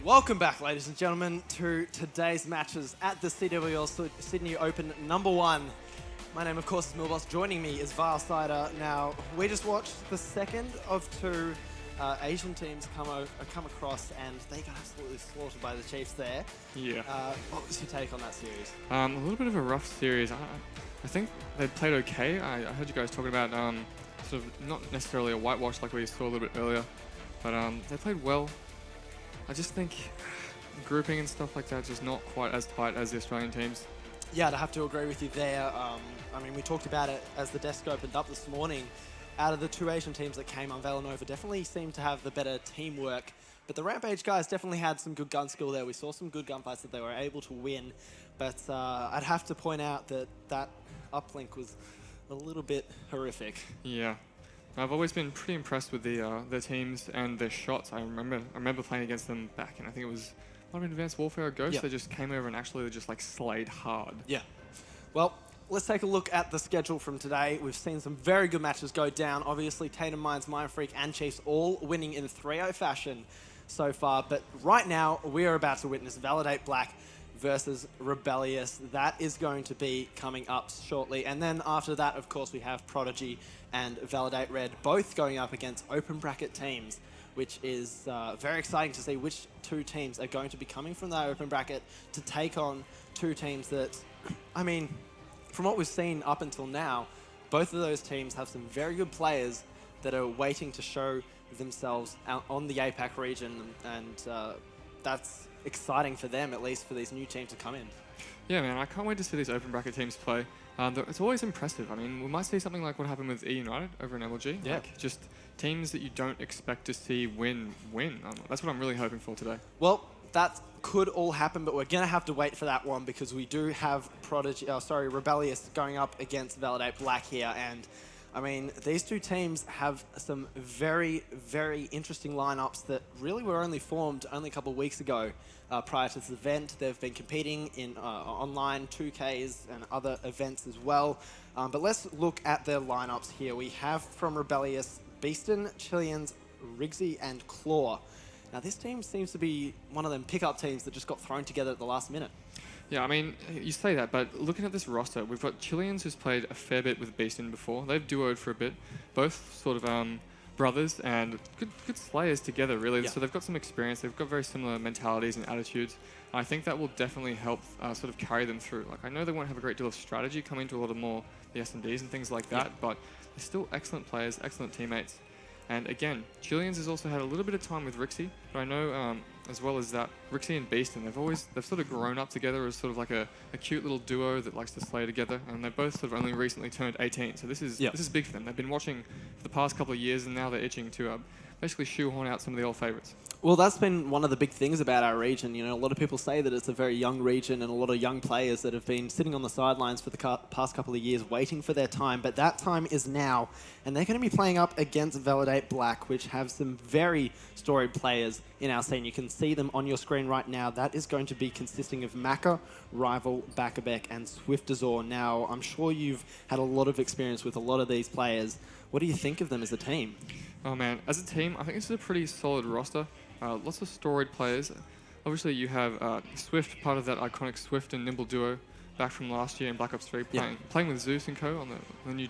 Welcome back, ladies and gentlemen, to today's matches at the CWL Sydney Open #1. My name, of course, is Milboss. Joining me is Varsider. Now, we just watched the second of two Asian teams come across, and they got absolutely slaughtered by the Chiefs there. Yeah. What was your take on that series? A little bit of a rough series. I think they played okay. I heard you guys talking about sort of not necessarily a whitewash like we saw a little bit earlier, but they played well. I just think grouping and stuff like that is just not quite as tight as the Australian teams. Yeah, I'd have to agree with you there. I mean, we talked about it as the desk opened up this morning. Out of the two Asian teams that came on, Villanova definitely seemed to have the better teamwork. But the Rampage guys definitely had some good gun skill there. We saw some good gunfights that they were able to win. But I'd have to point out that uplink was a little bit horrific. Yeah. I've always been pretty impressed with their teams and their shots. I remember playing against them back in, I think it was Modern Advanced Warfare or Ghost. Yep. They just came over and actually just like slayed hard. Yeah. Well, let's take a look at the schedule from today. We've seen some very good matches go down. Obviously, Tatum Mines, Mind Freak, and Chiefs all winning in 3-0 fashion so far. But right now, we are about to witness Validate.Black versus Rebellious. That is going to be coming up shortly. And then after that, of course, we have Prodigy and Validate Red, both going up against open bracket teams, which is very exciting to see which two teams are going to be coming from that open bracket to take on two teams that, I mean, from what we've seen up until now, both of those teams have some very good players that are waiting to show themselves out on the APAC region, and that's exciting for them, at least for these new teams to come in. Yeah, man, I can't wait to see these open bracket teams play. It's always impressive. I mean, we might see something like what happened with E United over in MLG. Yeah. Like, just teams that you don't expect to see win. That's what I'm really hoping for today. Well, that could all happen, but we're going to have to wait for that one because we do have Rebellious going up against Validate.Black here. And, I mean, these two teams have some very, very interesting lineups that really were only formed only a couple of weeks ago. Prior to this event, they've been competing in online 2Ks and other events as well. But let's look at their lineups here. We have from Rebellious, Beaston, Chileans, Rigsy, and Claw. Now, this team seems to be one of them pickup teams that just got thrown together at the last minute. Yeah, I mean, you say that, but looking at this roster, we've got Chileans who's played a fair bit with Beaston before. They've duoed for a bit. Both sort of brothers and good slayers together, really. Yeah. So they've got some experience. They've got very similar mentalities and attitudes. And I think that will definitely help sort of carry them through. Like, I know they won't have a great deal of strategy coming to a lot of more the S&Ds and things like that, but they're still excellent players, excellent teammates. And again, Chileans has also had a little bit of time with Rixie, but I know as well as that, Rixie and Beaston, they've sort of grown up together as sort of like a cute little duo that likes to slay together, and they've both sort of only recently turned 18, so this is big for them. They've been watching for the past couple of years, and now they're itching to basically shoehorn out some of the old favourites. Well, that's been one of the big things about our region. You know, a lot of people say that it's a very young region and a lot of young players that have been sitting on the sidelines for the past couple of years waiting for their time, but that time is now, and they're going to be playing up against Validate.Black, which have some very storied players in our scene. You can see them on your screen right now. That is going to be consisting of Maka, Rival, Bakabek, and Swiftazor. Now, I'm sure you've had a lot of experience with a lot of these players. What do you think of them as a team? Oh man, as a team, I think this is a pretty solid roster. Lots of storied players. Obviously, you have Swift, part of that iconic Swift and Nimble duo back from last year in Black Ops 3, playing with Zeus and co on the new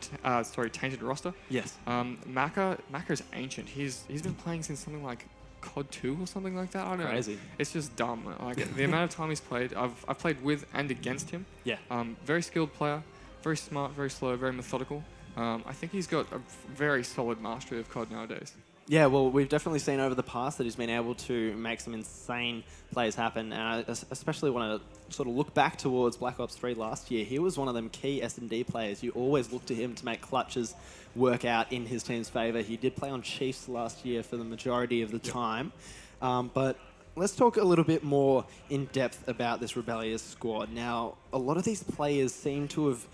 Tainted roster. Yes. Maka is ancient. He's been playing since something like COD 2 or something like that. I don't know. Crazy. It's just dumb. Like the amount of time he's played, I've played with and against him. Yeah. Very skilled player, very smart, very slow, very methodical. I think he's got a very solid mastery of COD nowadays. Yeah, well, we've definitely seen over the past that he's been able to make some insane plays happen, and I especially want to sort of look back towards Black Ops 3 last year. He was one of them key S&D players. You always look to him to make clutches work out in his team's favour. He did play on Chiefs last year for the majority of the time, but let's talk a little bit more in depth about this Rebellious squad. Now, a lot of these players seem to have,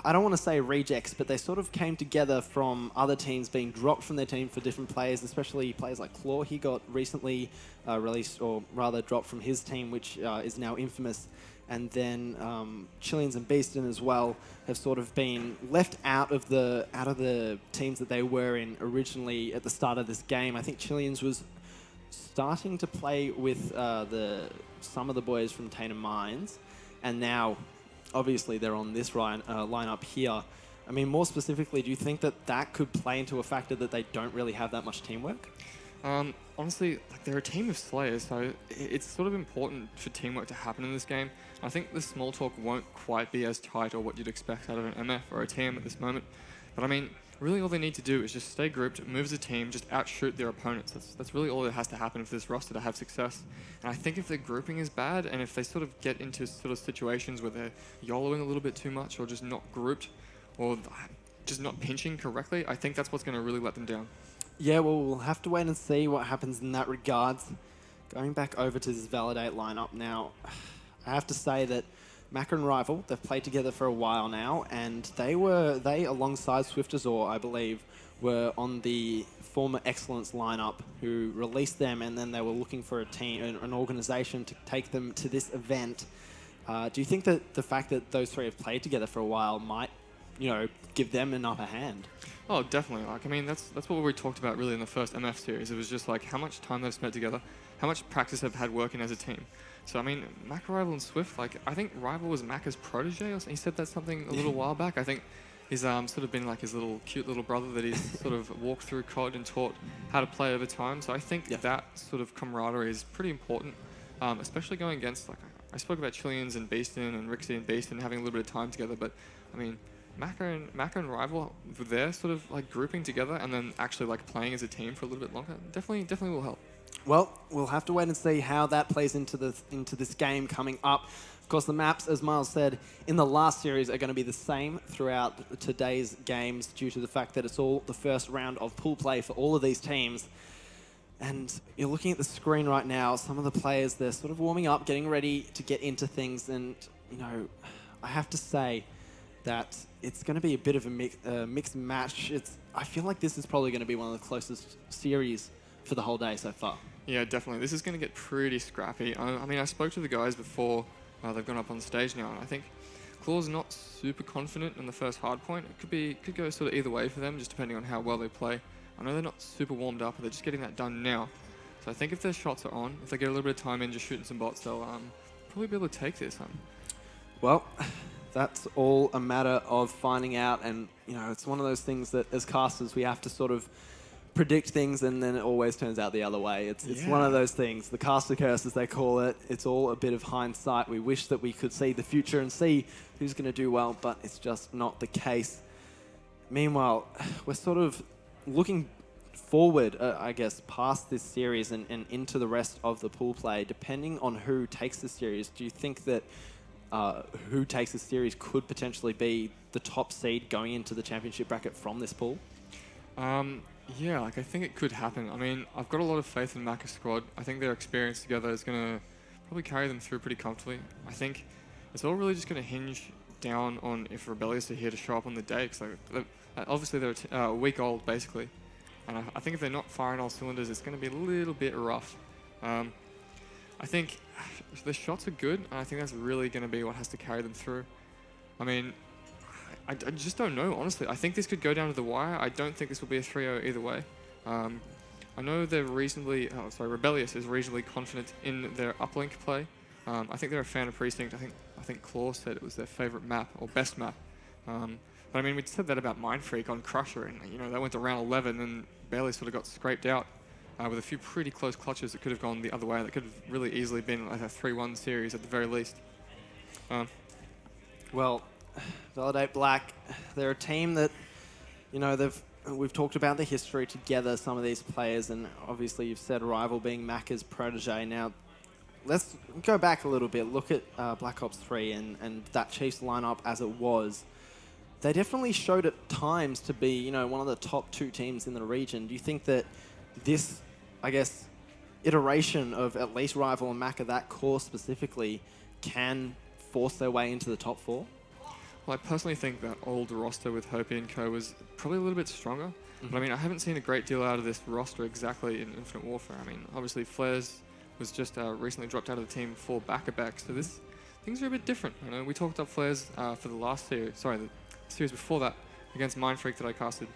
I don't want to say rejects, but they sort of came together from other teams being dropped from their team for different players, especially players like Claw. He got recently released, or rather dropped from his team, which is now infamous. And then Chileans and Beaston as well have sort of been left out of the teams that they were in originally at the start of this game. I think Chileans was starting to play with some of the boys from Tainted Minds, and now, obviously, they're on this lineup here. I mean, more specifically, do you think that that could play into a factor that they don't really have that much teamwork? Honestly, like they're a team of Slayers, so it's sort of important for teamwork to happen in this game. I think the small talk won't quite be as tight or what you'd expect out of an MF or a TM at this moment. But I mean, really all they need to do is just stay grouped, move as a team, just outshoot their opponents. That's really all that has to happen for this roster to have success. And I think if their grouping is bad, and if they sort of get into sort of situations where they're YOLOing a little bit too much, or just not grouped, or just not pinching correctly, I think that's what's going to really let them down. Yeah, well, we'll have to wait and see what happens in that regards. Going back over to this Validate lineup now, I have to say that Macca and Rival, they've played together for a while now, and they alongside Swiftazor, I believe, were on the former Excellence lineup who released them, and then they were looking for a team, an organization to take them to this event. Do you think that the fact that those three have played together for a while might, give them an upper hand? Oh, definitely. Like, I mean, that's what we talked about really in the first MF series. It was just like how much time they've spent together, how much practice they've had working as a team. So, I mean, Macca, Rival, and Swift, like, I think Rival was Macca's protege, or he said that something a little while back. I think he's sort of been like his little cute little brother that he's sort of walked through COD and taught how to play over time. So I think that sort of camaraderie is pretty important, especially going against, like, I spoke about Chileans and Beastin and Rixie and Beastin having a little bit of time together, but, I mean, Macca and Rival, they're sort of like grouping together and then actually like playing as a team for a little bit longer. Definitely will help. Well, we'll have to wait and see how that plays into this game coming up. Of course, the maps, as Miles said, in the last series are going to be the same throughout today's games due to the fact that it's all the first round of pool play for all of these teams. And you're looking at the screen right now, some of the players, they're sort of warming up, getting ready to get into things. And, I have to say that it's going to be a bit of a mixed match. I feel like this is probably going to be one of the closest series for the whole day so far. Yeah, definitely. This is going to get pretty scrappy. I mean, I spoke to the guys before they've gone up on stage now, and I think Claw's not super confident in the first hard point. It could go sort of either way for them, just depending on how well they play. I know they're not super warmed up, but they're just getting that done now. So I think if their shots are on, if they get a little bit of time in just shooting some bots, they'll probably be able to take this. Well, that's all a matter of finding out, and it's one of those things that as casters we have to sort of predict things, and then it always turns out the other way. It's one of those things, the caster curse as they call it. It's all a bit of hindsight. We wish that we could see the future and see who's going to do well, but it's just not the case. Meanwhile, we're sort of looking forward, I guess, past this series and into the rest of the pool play. Depending on who takes the series, do you think that who takes this series could potentially be the top seed going into the championship bracket from this pool? Yeah, like I think it could happen. I mean, I've got a lot of faith in Macca's squad. I think their experience together is going to probably carry them through pretty comfortably. I think it's all really just going to hinge down on if Rebellious are here to show up on the day. Because obviously they're a week old, basically. And I think if they're not firing all cylinders, it's going to be a little bit rough. I think the shots are good, and I think that's really going to be what has to carry them through. I mean, I just don't know, honestly. I think this could go down to the wire. I don't think this will be a 3-0 either way. I know they're Rebellious is reasonably confident in their uplink play. I think they're a fan of Precinct. I think Claw said it was their favorite map, or best map. But I mean, we said that about Mindfreak on Crusher, and that went to round 11 and barely sort of got scraped out with a few pretty close clutches that could have gone the other way. That could have really easily been like a 3-1 series at the very least. Well, Validate.Black, they're a team that, we've talked about the history together, some of these players, and obviously you've said Rival being Macca's protege. Now, let's go back a little bit, look at Black Ops 3 and that Chiefs lineup as it was. They definitely showed at times to be, one of the top 2 teams in the region. Do you think that this, I guess, iteration of at least Rival and Macca, that core specifically, can force their way into the top 4? Well, I personally think that old roster with Hopi and Co was probably a little bit stronger. Mm-hmm. But I mean, I haven't seen a great deal out of this roster exactly in Infinite Warfare. I mean, obviously Flares was just recently dropped out of the team for back-a-back, so things are a bit different. We talked up Flares for the last series, the series before that against Mindfreak that I casted,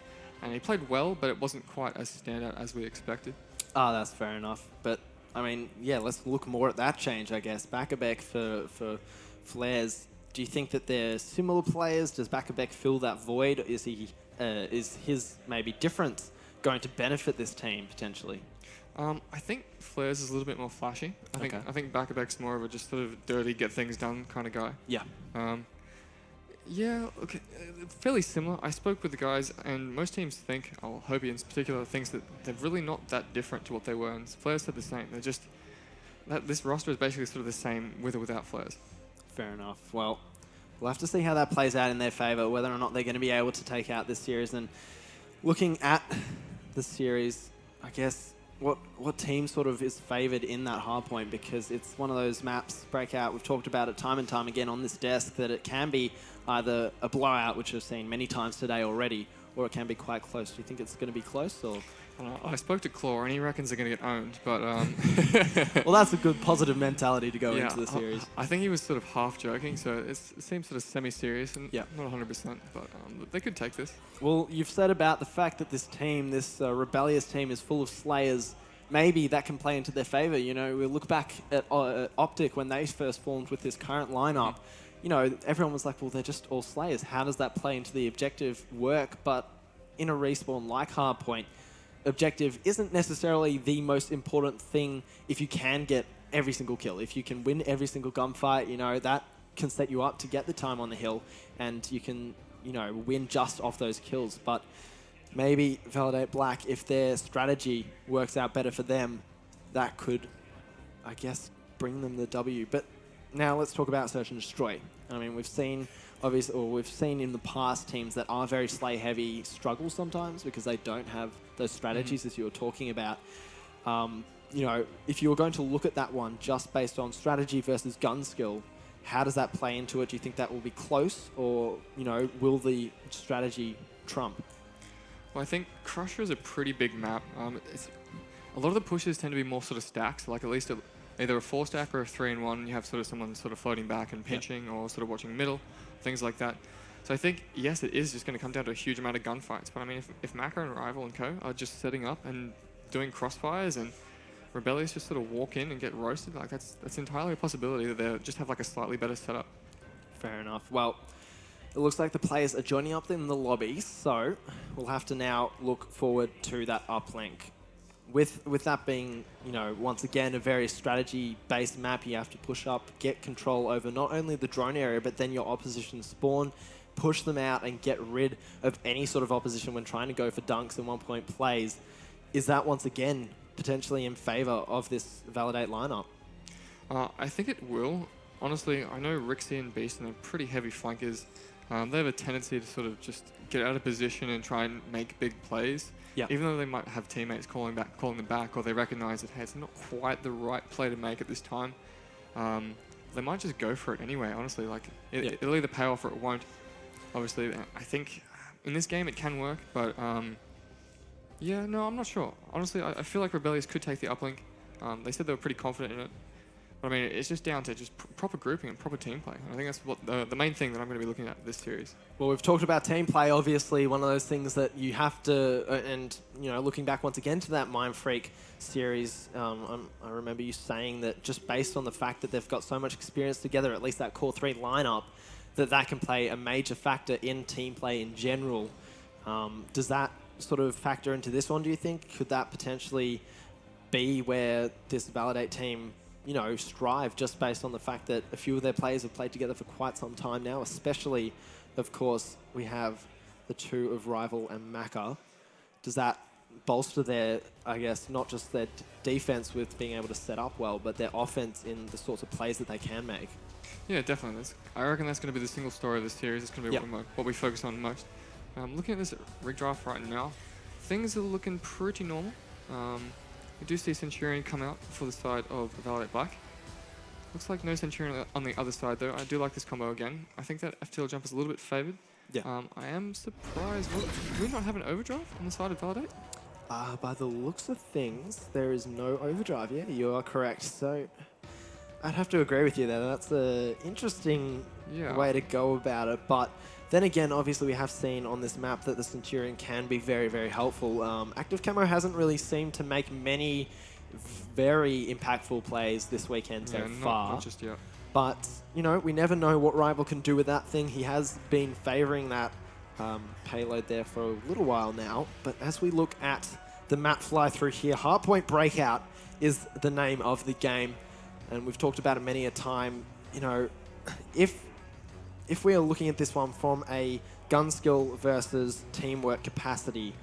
and he played well, but it wasn't quite as standout as we expected. Oh, that's fair enough. But, I mean, yeah, let's look more at that change, I guess. Bakabek for Flares. Do you think that they're similar players? Does Bakabek fill that void? Is his maybe difference going to benefit this team, potentially? I think Flares is a little bit more flashy. I Okay. think Bakabek's more of a just sort of dirty, get things done kind of guy. Yeah. Yeah, okay, fairly similar. I spoke with the guys, and most teams think, Hobie in particular, thinks that they're really not that different to what they were, and Flares said the same. They're just, this roster is basically sort of the same with or without Flares. Fair enough. Well, we'll have to see how that plays out in their favour, whether or not they're going to be able to take out this series. And looking at the series, I guess, what team sort of is favoured in that hard point? Because it's one of those maps, Breakout, we've talked about it time and time again on this desk, that it can be either a blowout, which we've seen many times today already, or it can be quite close. Do you think it's going to be close? Or? I spoke to Claw, and he reckons they're going to get owned, but... Well, that's a good positive mentality to go yeah, into the series. I think he was sort of half joking, so it seems sort of semi-serious, and not 100%, but they could take this. Well, you've said about the fact that this team, this Rebellious team, is full of Slayers. Maybe that can play into their favour. You know, we look back at Optic when they first formed with this current lineup. You know, everyone was like, well, they're just all Slayers. How does that play into the objective work? But in a respawn like Hardpoint, objective isn't necessarily the most important thing if you can get every single kill. If you can win every single gunfight, you know, that can set you up to get the time on the hill, and you can, you know, win just off those kills. But maybe Validate.Black, if their strategy works out better for them, that could, I guess, bring them the W. But now let's talk about Search and Destroy. I mean, we've seen in the past teams that are very Slay heavy struggle sometimes because they don't have those strategies as you were talking about. You know, if you were going to look at that one just based on strategy versus gun skill, how does that play into it? Do you think that will be close, or, you know, will the strategy trump? Well, I think Crusher is a pretty big map. A lot of the pushes tend to be more sort of stacks, like at least either a 4-stack or a 3-in-1. You have sort of someone sort of floating back and pinching, or sort of watching middle, things like that. So I think, yes, it is just going to come down to a huge amount of gunfights. But I mean, if Macro and Rival and Co are just setting up and doing crossfires, and Rebellious just sort of walk in and get roasted, like that's entirely a possibility that they just have like a slightly better setup. Fair enough. Well, it looks like the players are joining up in the lobby, so we'll have to now look forward to that uplink. With that being, you know, once again, a very strategy-based map, you have to push up, get control over not only the drone area, but then your opposition spawn, push them out and get rid of any sort of opposition when trying to go for dunks and one-point plays. Is that, once again, potentially in favour of this Validate lineup? I think it will. Honestly, I know Rixie and Beastin are pretty heavy flankers. They have a tendency to sort of just get out of position and try and make big plays. Yeah. Even though they might have teammates calling them back, or they recognise that, hey, it's not quite the right play to make at this time, they might just go for it anyway, honestly. Like, it'll either pay off or it won't. Obviously, I think in this game it can work, but yeah, no, I'm not sure. Honestly, I feel like Rebellious could take the uplink. They said they were pretty confident in it. But I mean, it's just down to just proper grouping and proper team play. I think that's what the main thing that I'm going to be looking at this series. Well, we've talked about team play, obviously, one of those things that you have to, and, you know, looking back once again to that Mind Freak series, I remember you saying that just based on the fact that they've got so much experience together, at least that core 3 lineup, that can play a major factor in team play in general. Does that sort of factor into this one, do you think? Could that potentially be where this Validate team, you know, strive just based on the fact that a few of their players have played together for quite some time now, especially, of course, we have the two of Rival and Macca. Does that bolster their, I guess, not just their defense with being able to set up well, but their offense in the sorts of plays that they can make? Yeah, definitely. I reckon that's going to be the single story of this series. It's going to be what we focus on most. Looking at this rig draft right now, things are looking pretty normal. We do see Centurion come out for the side of Validate.Black. Looks like no Centurion on the other side, though. I do like this combo again. I think that FTL jump is a little bit favoured. Yeah. I am surprised. Do we not have an overdrive on the side of Validate? By the looks of things, there is no overdrive. Yeah, you are correct. So I'd have to agree with you there. That's an interesting way to go about it. But Then again, obviously, we have seen on this map that the Centurion can be very, very helpful. Active Camo hasn't really seemed to make many very impactful plays this weekend so far. Not just yet. But, you know, we never know what Rival can do with that thing. He has been favouring that payload there for a little while now. But as we look at the map fly through here, Hardpoint Breakout is the name of the game. And we've talked about it many a time. You know, if we are looking at this one from a gun skill versus teamwork capacity,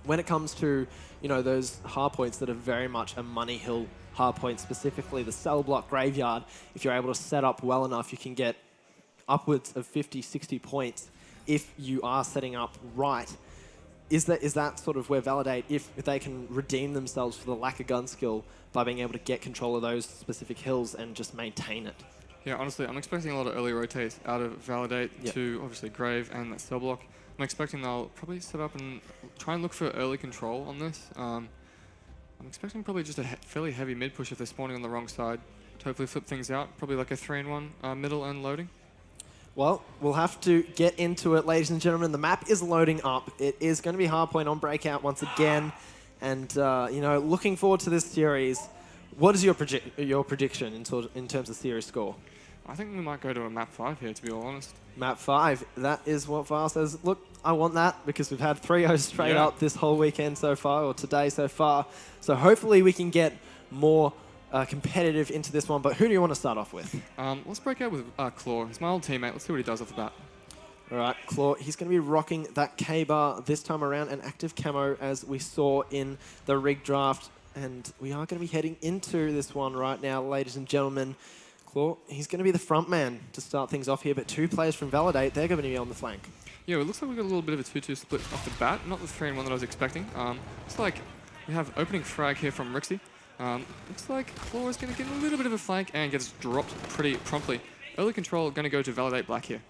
when it comes to, you know, those hardpoints that are very much a money hill hardpoint, specifically the cell block graveyard, if you're able to set up well enough, you can get upwards of 50, 60 points if you are setting up right. Is that sort of where Validate, if they can redeem themselves for the lack of gun skill by being able to get control of those specific hills and just maintain it? Yeah, honestly, I'm expecting a lot of early rotates out of Validate to obviously Grave and that cell block. I'm expecting they'll probably set up and try and look for early control on this. I'm expecting probably just a fairly heavy mid push if they're spawning on the wrong side to hopefully flip things out. Probably like a 3-in-1 middle and loading. Well, we'll have to get into it, ladies and gentlemen. The map is loading up. It is going to be Hardpoint on Breakout once again. And, you know, looking forward to this series. What is your prediction in terms of series score? I think we might go to a map 5 here, to be all honest. Map 5. That is what Vile says. Look, I want that because we've had 3-0 straight up this whole weekend so far, or today so far. So hopefully we can get more competitive into this one. But who do you want to start off with? Let's break out with Claw. He's my old teammate. Let's see what he does off the bat. All right, Claw, he's going to be rocking that K-bar this time around, an active camo as we saw in the rig draft. And we are going to be heading into this one right now, ladies and gentlemen. Claw, he's going to be the front man to start things off here, but 2 players from Validate, they're going to be on the flank. Yeah, it looks like we've got a little bit of a 2-2 split off the bat. Not the 3-in-1 that I was expecting. Looks like we have opening frag here from Rixie. Looks like Claw is going to get a little bit of a flank and gets dropped pretty promptly. Early control going to go to Validate.Black here.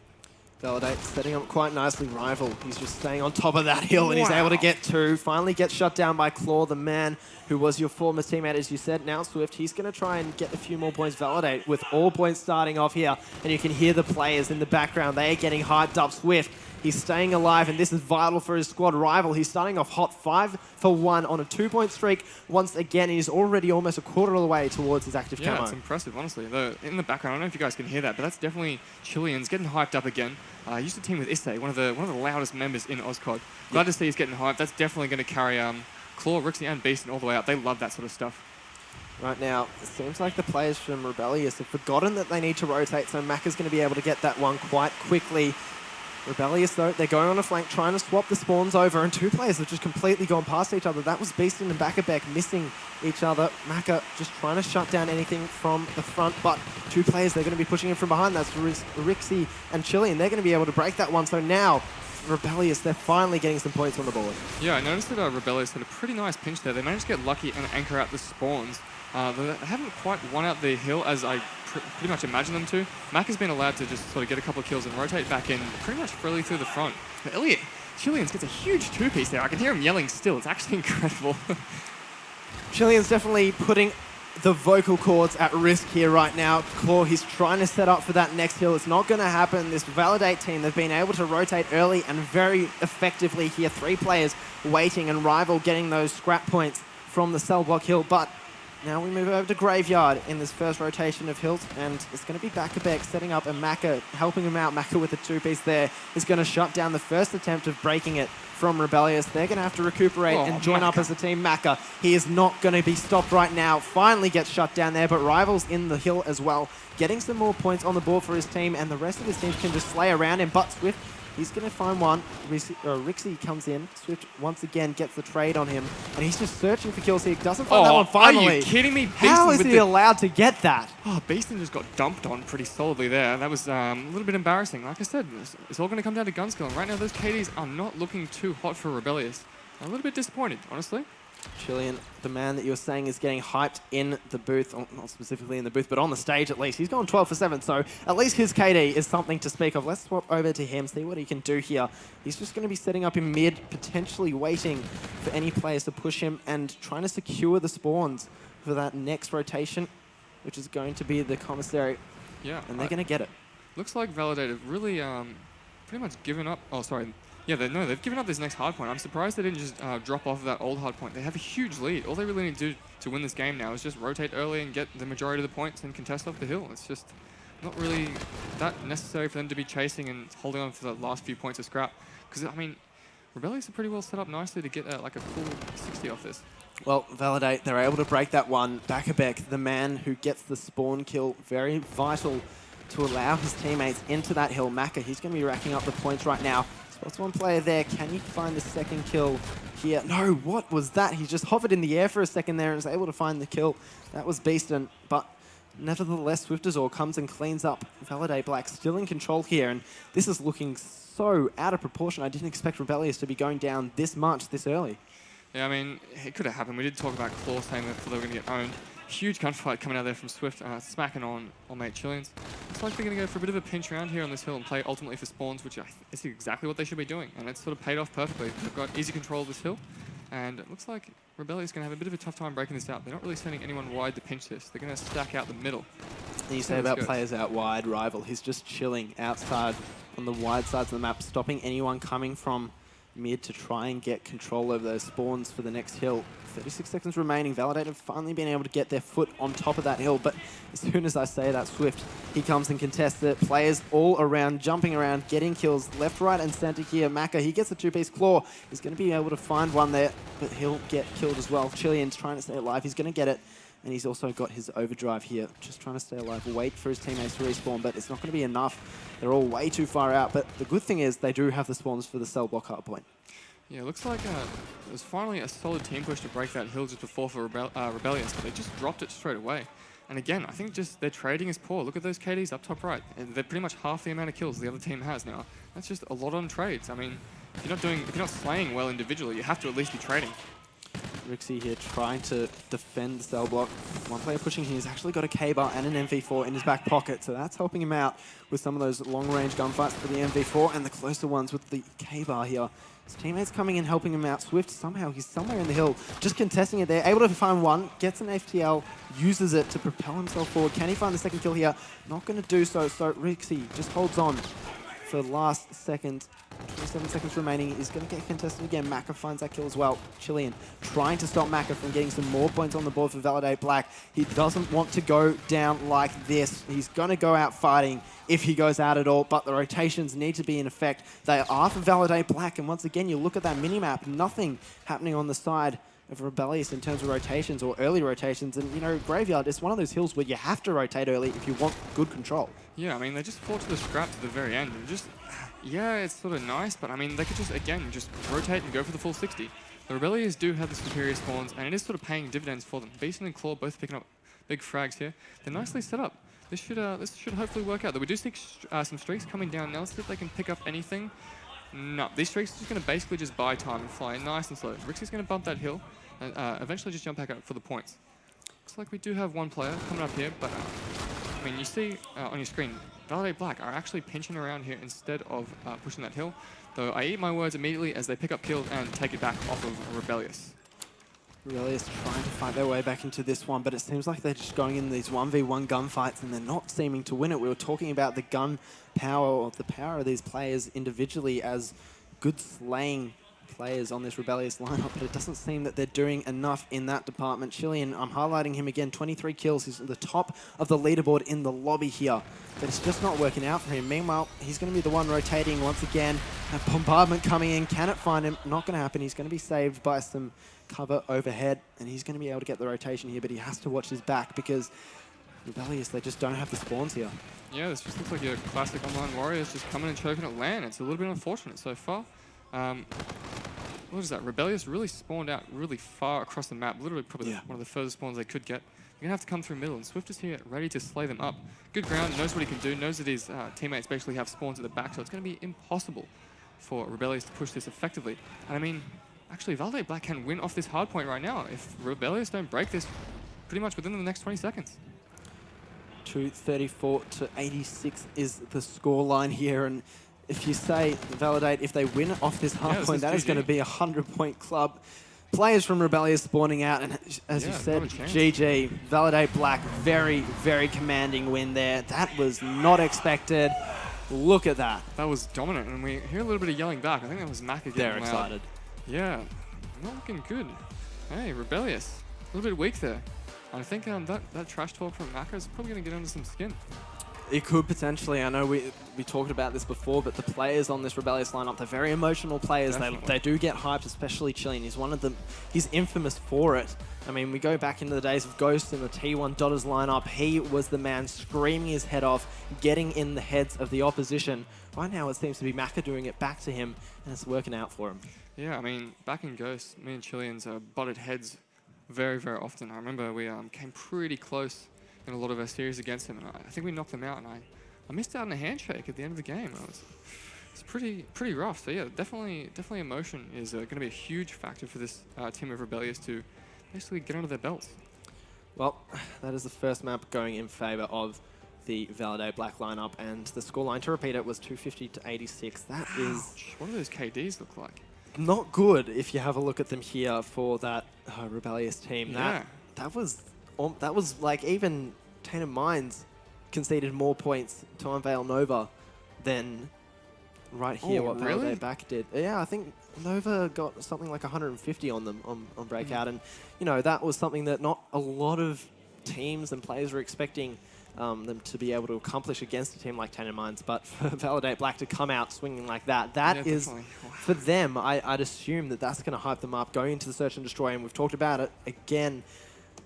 Validate setting up quite nicely. Rival, he's just staying on top of that hill and he's able to get 2. Finally gets shut down by Claw, the man who was your former teammate, as you said. Now Swift, he's going to try and get a few more points. Validate with all points starting off here. And you can hear the players in the background. They are getting hyped up. Swift, he's staying alive and this is vital for his squad. Rival, he's starting off hot, 5 for 1 on a 2-point streak once again. And he's already almost a quarter of the way towards his active camo. Yeah, it's impressive, honestly. In the background, I don't know if you guys can hear that, but that's definitely Chileans getting hyped up again. I used to team with Issei, one of the loudest members in Ozcod. Glad to see he's getting hyped. That's definitely going to carry Claw, Rixie, and Beastin all the way out. They love that sort of stuff. Right now, it seems like the players from Rebellious have forgotten that they need to rotate, so Mac is going to be able to get that one quite quickly. Rebellious, though, they're going on a flank, trying to swap the spawns over, and 2 players have just completely gone past each other. That was Beastin and Bakabek missing each other. Maka just trying to shut down anything from the front, but 2 players, they're going to be pushing in from behind. That's Rixie and Chili, and they're going to be able to break that one. So now, Rebellious, they're finally getting some points on the board. Yeah, I noticed that Rebellious had a pretty nice pinch there. They managed to get lucky and anchor out the spawns. They haven't quite won out the hill as I pretty much imagined them to. Mac has been allowed to just sort of get a couple of kills and rotate back in pretty much freely through the front. But Elliot, Chileans gets a huge 2-piece there. I can hear him yelling still. It's actually incredible. Chilean's definitely putting the vocal cords at risk here right now. Claw, he's trying to set up for that next hill. It's not going to happen. This Validate team, they've been able to rotate early and very effectively here. 3 players waiting and Rival getting those scrap points from the cell block hill. But now we move over to Graveyard in this first rotation of hills, and it's going to be Bakabek setting up and Maka helping him out. Maka with the 2-piece there is going to shut down the first attempt of breaking it from Rebellious. They're going to have to recuperate and join up as a team. Maka, he is not going to be stopped right now. Finally gets shut down there, but Rival's in the hill as well, getting some more points on the board for his team, and the rest of his team can just slay around him. But Swift, he's going to find one. Rixie comes in. Swift once again gets the trade on him. And he's just searching for kills here. Doesn't find that one finally. Are you kidding me? How is he allowed to get that? Oh, Beastin just got dumped on pretty solidly there. That was a little bit embarrassing. Like I said, it's all going to come down to gun skill. And right now, those KDs are not looking too hot for Rebellious. I'm a little bit disappointed, honestly. Chilean, the man that you were saying is getting hyped in the booth, not specifically in the booth, but on the stage at least. He's going 12 for 7, so at least his KD is something to speak of. Let's swap over to him, see what he can do here. He's just going to be setting up in mid, potentially waiting for any players to push him and trying to secure the spawns for that next rotation, which is going to be the commissary. Yeah. And they're going to get it. Looks like Validate have really pretty much given up. Oh, sorry. Yeah, they've given up this next hard point. I'm surprised they didn't just drop off of that old hard point. They have a huge lead. All they really need to do to win this game now is just rotate early and get the majority of the points and contest off the hill. It's just not really that necessary for them to be chasing and holding on for the last few points of scrap. Because, I mean, Rebellious are pretty well set up nicely to get like a full 60 off this. Well, Validate, they're able to break that one. Bakabek, the man who gets the spawn kill, very vital to allow his teammates into that hill. Maka, he's going to be racking up the points right now. Spots one player there. Can you find the second kill here? No, what was that? He just hovered in the air for a second there and was able to find the kill. That was Beastin', but nevertheless, Swiftazor comes and cleans up. Validate.Black still in control here, and this is looking so out of proportion. I didn't expect Rebellious to be going down this much this early. Yeah, I mean, it could have happened. We did talk about Claw saying that they were going to get owned. Huge gunfight coming out there from Swift, smacking on mate Chileans. Looks like they're going to go for a bit of a pinch around here on this hill and play ultimately for spawns, which is exactly what they should be doing. And it's sort of paid off perfectly. They've got easy control of this hill. And it looks like Rebellious is going to have a bit of a tough time breaking this out. They're not really sending anyone wide to pinch this. They're going to stack out the middle. And you say about players out wide, Rival, he's just chilling outside on the wide sides of the map, stopping anyone coming from mid to try and get control over those spawns for the next hill. 36 seconds remaining. Validate have finally been able to get their foot on top of that hill, but as soon as I say that, Swift, he comes and contests it. Players all around, jumping around, getting kills left, right, and center here. Maka, he gets a two-piece claw. He's going to be able to find one there, but he'll get killed as well. Chilean's trying to stay alive. He's going to get it. And he's also got his overdrive here, just trying to stay alive, wait for his teammates to respawn, but it's not going to be enough. They're all way too far out, but the good thing is they do have the spawns for the cell block hard point. Yeah, it looks like it was finally a solid team push to break that hill just before for Rebellious, but they just dropped it straight away. And again, I think just their trading is poor. Look at those KDs up top right. And they're pretty much half the amount of kills the other team has now. That's just a lot on trades. I mean, if you're not slaying well individually, you have to at least be trading. Rixie here trying to defend the cell block. One player pushing here, he's actually got a K-bar and an MV4 in his back pocket, so that's helping him out with some of those long-range gunfights for the MV4 and the closer ones with the K-bar here. His teammates coming in, helping him out. Swift, somehow, he's somewhere in the hill, just contesting it there, able to find one, gets an FTL, uses it to propel himself forward. Can he find the second kill here? Not going to do so, so Rixie just holds on for the last second. 27 seconds remaining. He's going to get contested again. Maka finds that kill as well. Chilean trying to stop Maka from getting some more points on the board for Validate.Black. He doesn't want to go down like this. He's going to go out fighting if he goes out at all, but the rotations need to be in effect. They are for Validate.Black, and once again, you look at that minimap, nothing happening on the side of Rebellious in terms of rotations or early rotations. And, you know, Graveyard is one of those hills where you have to rotate early if you want good control. Yeah, I mean, they just fought to the scrap to the very end. And just, yeah, it's sort of nice, but I mean, they could just, again, just rotate and go for the full 60. The Rebellious do have the superior spawns, and it is sort of paying dividends for them. Beastin and Claw both picking up big frags here. They're nicely set up. This should hopefully work out. Though we do see some streaks coming down now. Let's see if they can pick up anything. No, these streaks are just going to basically just buy time and fly nice and slow. Rixie's going to bump that hill and eventually just jump back up for the points. Looks like we do have one player coming up here, but I mean, you see on your screen, Validate.Black are actually pinching around here instead of pushing that hill. Though I eat my words immediately as they pick up kills and take it back off of Rebellious. Rebellious trying to fight their way back into this one, but it seems like they're just going in these 1v1 gunfights and they're not seeming to win it. We were talking about the gun power, or the power of these players individually as good slaying players on this Rebellious lineup, but it doesn't seem that they're doing enough in that department. Chilean, I'm highlighting him again, 23 kills. He's at the top of the leaderboard in the lobby here, but it's just not working out for him. Meanwhile, he's going to be the one rotating once again. A bombardment coming in. Can it find him? Not going to happen. He's going to be saved by some cover overhead, and he's going to be able to get the rotation here, but he has to watch his back because Rebellious, they just don't have the spawns here. Yeah, this just looks like your classic online warriors just coming and choking at land. It's a little bit unfortunate so far. What is that? Rebellious really spawned out really far across the map, literally probably one of the furthest spawns they could get. You're going to have to come through middle, and Swift is here ready to slay them up. Good ground, knows what he can do, knows that his teammates basically have spawns at the back, so it's going to be impossible for Rebellious to push this effectively. And I mean, actually, Validate.Black can win off this hard point right now if Rebellious don't break this pretty much within the next 20 seconds. 234 to 86 is the score line here, and if you say Validate, if they win off this hard point, that is going to be a 100-point club. Players from Rebellious spawning out, and as you said, GG. Validate.Black, very, very commanding win there. That was not expected. Look at that. That was dominant, and we hear a little bit of yelling back. I think that was Mac again. They're excited. Yeah, not looking good. Hey, Rebellious. A little bit weak there. I think that trash talk from Maka is probably going to get under some skin. It could potentially. I know we talked about this before, but the players on this Rebellious lineup, they're very emotional players. They do get hyped, especially Chilean. He's one of them. He's infamous for it. I mean, we go back into the days of Ghost in the T1 Dotters lineup. He was the man screaming his head off, getting in the heads of the opposition. Right now, it seems to be Maka doing it back to him, and it's working out for him. Yeah, I mean, back in Ghost, me and Chileans butted heads very, very often. I remember we came pretty close in a lot of our series against him, and I think we knocked them out, and I missed out on a handshake at the end of the game. It's pretty rough. So yeah, definitely emotion is going to be a huge factor for this team of Rebellious to basically get under their belts. Well, that is the first map going in favor of the Validate.Black lineup, and the scoreline, to repeat it, was 250 to 86. That is... What do those KDs look like? Not good if you have a look at them here for that Rebellious team. Yeah. That was like even Tainted Minds conceded more points to Unveil Nova than right here what Validate.Black did. Yeah, I think Nova got something like 150 on them on Breakout, and you know that was something that not a lot of teams and players were expecting them to be able to accomplish against a team like Tainted Minds, but for Validate.Black to come out swinging like that, is, for them, I'd assume that that's going to hype them up going into the Search and Destroy, and we've talked about it again.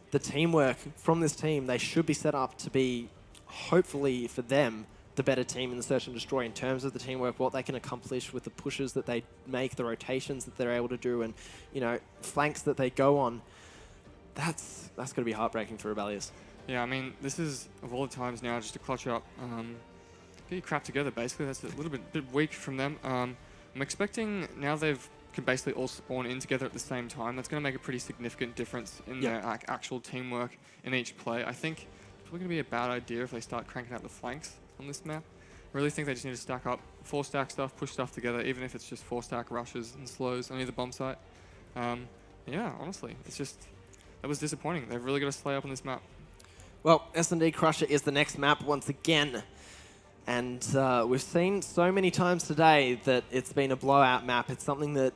The teamwork from this team, they should be set up to be, hopefully for them, the better team in the Search and Destroy in terms of the teamwork, what they can accomplish with the pushes that they make, the rotations that they're able to do, and you know, flanks that they go on. That's going to be heartbreaking for Rebellious. Yeah, I mean, this is, of all the times now, just to clutch up, get your crap together, basically. That's a little bit weak from them. I'm expecting, now they've can basically all spawn in together at the same time, that's going to make a pretty significant difference in their actual teamwork in each play. I think it's probably going to be a bad idea if they start cranking out the flanks on this map. I really think they just need to stack up, 4-stack stuff, push stuff together, even if it's just 4-stack rushes and slows on either bomb site. Yeah, honestly, it's just, that was disappointing. They've really got to slay up on this map. Well, S&D Crusher is the next map once again. And we've seen so many times today that it's been a blowout map. It's something that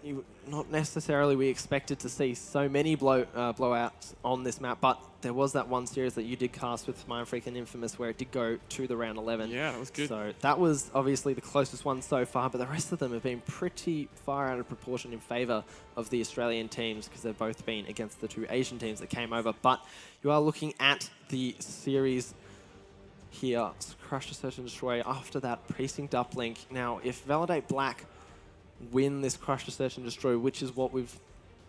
not necessarily we expected to see so many blowouts on this map, but there was that one series that you did cast with Mindfreak and Infamous where it did go to the round 11. Yeah, that was good. So that was obviously the closest one so far, but the rest of them have been pretty far out of proportion in favor of the Australian teams because they've both been against the two Asian teams that came over. But you are looking at the series here, Crush to Search and Destroy after that Precinct uplink. Now, if Validate.Black win this Crush to Search and Destroy, which is what we've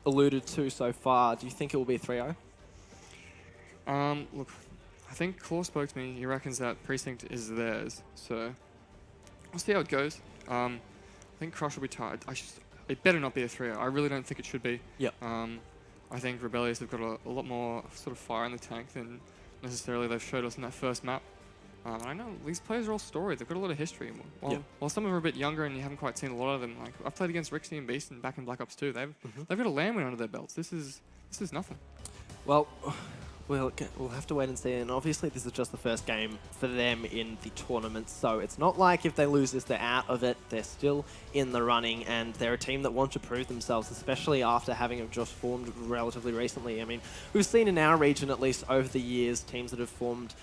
alluded to so far, do you think it will be 3-0? Look, I think Claw spoke to me. He reckons that Precinct is theirs, so we'll see how it goes. I think Crush will be tied. It better not be a 3-0. I really don't think it should be. Yep. I think Rebellious have got a lot more sort of fire in the tank than necessarily they've showed us in that first map. I know these players are all storied. They've got a lot of history. While some of them are a bit younger and you haven't quite seen a lot of them, like I've played against Rixie and Beast and back in Black Ops 2. They've got a land win under their belts. This is nothing. Well, we'll have to wait and see. And obviously, this is just the first game for them in the tournament. So it's not like if they lose this, they're out of it. They're still in the running, and they're a team that want to prove themselves, especially after having just formed relatively recently. I mean, we've seen in our region, at least over the years, teams that have formed,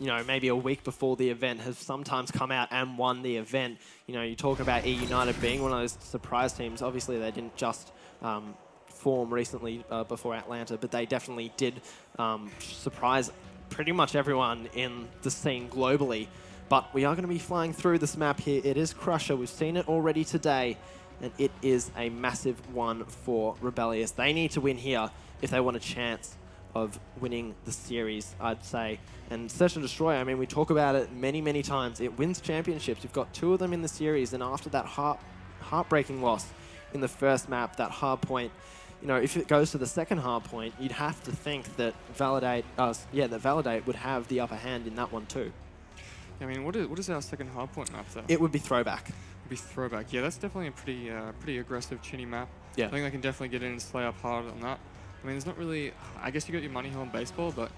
you know, maybe a week before the event have sometimes come out and won the event. You know, you talk about E United being one of those surprise teams. Obviously, they didn't just form recently before Atlanta, but they definitely did surprise pretty much everyone in the scene globally. But we are going to be flying through this map here. It is Crusher. We've seen it already today, and it is a massive one for Rebellious. They need to win here if they want a chance of winning the series, I'd say. And Search and Destroy, I mean, we talk about it many, many times. It wins championships. You've got 2 of them in the series, and after that heartbreaking loss in the first map, that hard point, you know, if it goes to the second hard point, you'd have to think that Validate would have the upper hand in that one too. I mean, what is our second hard point map though? It would be Throwback. Would be Throwback. Yeah, that's definitely a pretty aggressive chinny map. Yeah. I think they can definitely get in and slay up hard on that. I mean, there's not really. I guess you got your money hill on baseball, but